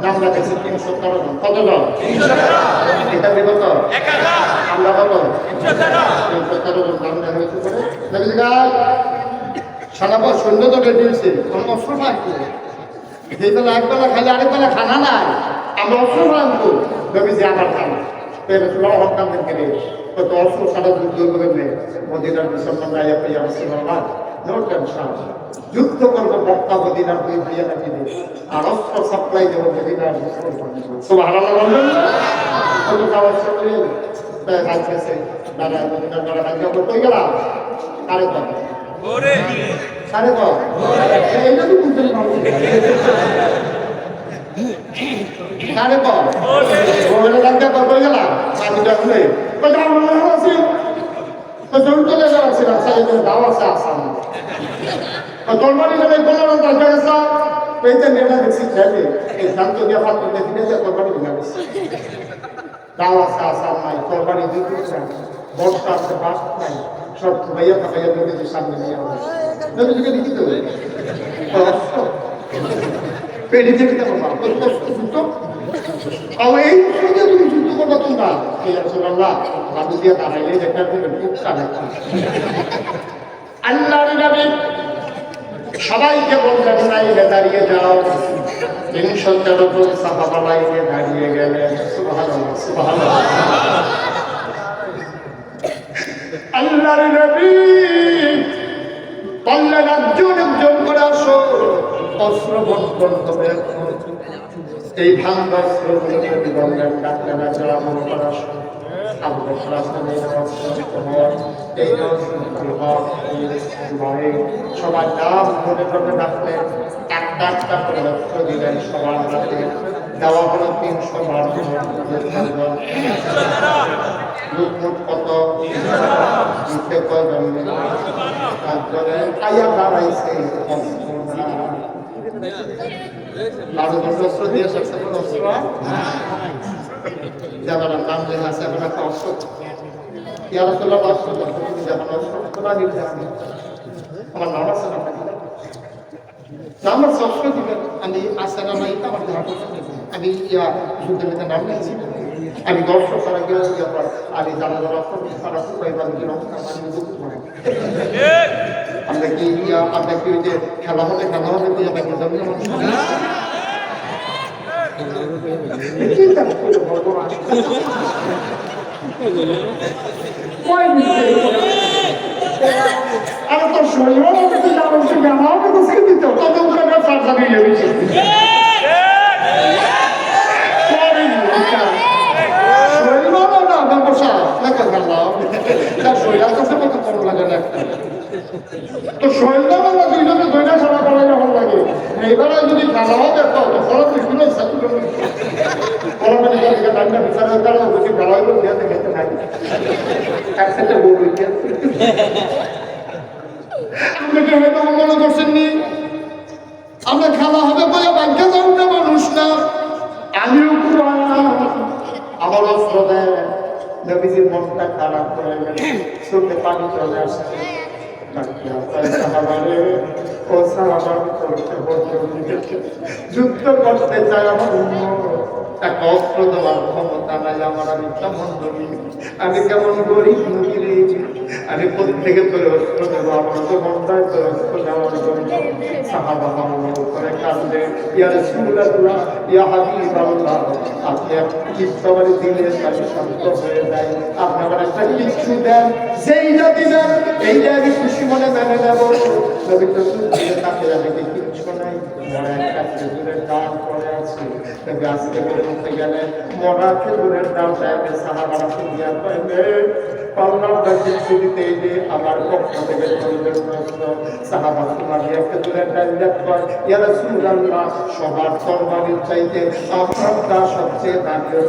নাম রাখেছে 317 জন কত জন 317 এটা বিগত 1000 আমরা কত 317 জন নাম রাখা হয়েছে করে রবিজি কয় সারাবা সৈন্য তো রেডি হয়েছে আমরা অস্ত্র পাইছি যেবেলা একবেলা খালি আরেকবেলা খানা নাই আমরা অস্ত্র পাইবো রবিজি আবার খানা Rasulullah hokam করে কত অস্ত্র সারা যুদ্ধ করে মদিনার মুসলমান রাজা পেয়ে রাসূলুল্লাহ নো টেনশন যুদ্ধ করবো মক্কা মদিনার দুই ভাইয়া নাকি আর অস্ত্র সাপ্লাই দেবো মদিনার সুবহানাল্লাহ বলবেন কত অস্ত্র করে রাজছে দাদা মদিনার দাদা রাজা কই গেলাম আরে কত ওরে আরে কত এইটা তো বুঝতে পারছি সাড়ে কম ওখানে লাগতে কত গেলাম পাঁচটা খুলে আছে চলে যাচ্ছে রাস্তায় দাও আছে আসাম তরবারি গেলে কোনো দেখা গেছে এইটা নেতা দেখছি খেলে এই শান্ত দিয়া ফাট করতে দিনে যে তরবারি গুলা গেছে দাও আছে আসাম নাই তরবারি দিতে বর্ষা আছে বাস নাই সব ভাইয়া ভাইয়া নদীর সামনে নিয়ে আসবে নদী থেকে দিতে হবে পেড়ি থেকে দেবো না যুদ্ধ এই সঙ্গে তুমি যুদ্ধ করবো তোমরা এই রাসূলুল্লাহ বাবু দিয়ে দাঁড়াইলে একটা খুব কানে আল্লাহর নবী সবাইকে বললেন লাইনে দাঁড়িয়ে যাও 313 জন সাহাবা লাইনে দাঁড়িয়ে গেলেন সুবহানাল্লাহ সুবহানাল্লাহ আল্লাহর নবী বললেন একজন একজন করে আসো অস্ত্র বন্ধন হবে এই ভাঙ্গা অস্ত্রগুলো বললেন ডাক্তাররা যারা মনে করা আবু বকর আসলে এই সবার নাম মনে করতে ডাকলেন একটা একটা করে অস্ত্র দিলেন সবার হাতে দেওয়া হলো 312 লুটমুট কত দিতে কয়জন আয়া দাঁড়াইছে লাড়ু অস্ত্র দিয়ে সবসময় অস্ত্র যাবার নাম লেখা আছে এখন একটা অস্ত্র ইয়ারা তোলা অস্ত্র যেমন অস্ত্র তোলা নির্ধারণ আমার নাম আছে না আমার অস্ত্র দিবেন আমি আসে না নাই আমার আমি ইয়া যুদ্ধের নাম লিখছি আমি 10 সারা গিয়ে আমি জানা যারা সারা পাইবার আমরা কি আমরা কি যে খেলা হবে বুঝে পাই আর তো শরীর দিত তত তো শরীরটা দুইজনে দুইটা সারা করাই যখন লাগে এইবারে যদি খেলা হবে আপনাকে হয়তো মনে করছেন নি আমরা খেলা হবে বলে বাক্য যাও না মানুষ না আমিও আমার অস্ত্র নবীজির মনটা খারাপ হয়ে গেল, চোখে পানি চলে আসছে। যুদ্ধ করতে চাই আমার একটা অস্ত্র দেওয়ার ক্ষমতা নাই আমার, আমি কেমন নবী, আমি কেমন গরিব নবী রে, আমি প্রত্যেকে তোর অস্ত্র দেবো, আমার তো মনটাই তোর অস্ত্র দেওয়ার জন্য। সাহাবা করে কাঁদলে, ইয়া রাসূলুল্লাহ, ইয়া হাবিবাল্লাহ, আপনি সবার দিলে আমি শান্ত হয়ে যাই, আপনি আমার একটা কিছু দেন, যেইটা দিবেন এইটা আমি খুশি মনে মেনে নেব। নবী তো তাকে আমি কিচ্ছু নাই, মরা একটা খেজুরের ডাল পড়ে আছে। তবে আজকে বলতে গেলে মরা খেজুরের ডালটা আমি সাহাবারা কিনিয়া পাইবে পাল্লাটা কিছু দিতে যে আমার পক্ষ থেকে সাহাবা তোমার খেজুরের ডাল দেখবার ইয়া রাসূলুল্লাহ, সবার কোরবানির চাইতে আপনারটা সবচেয়ে দামি।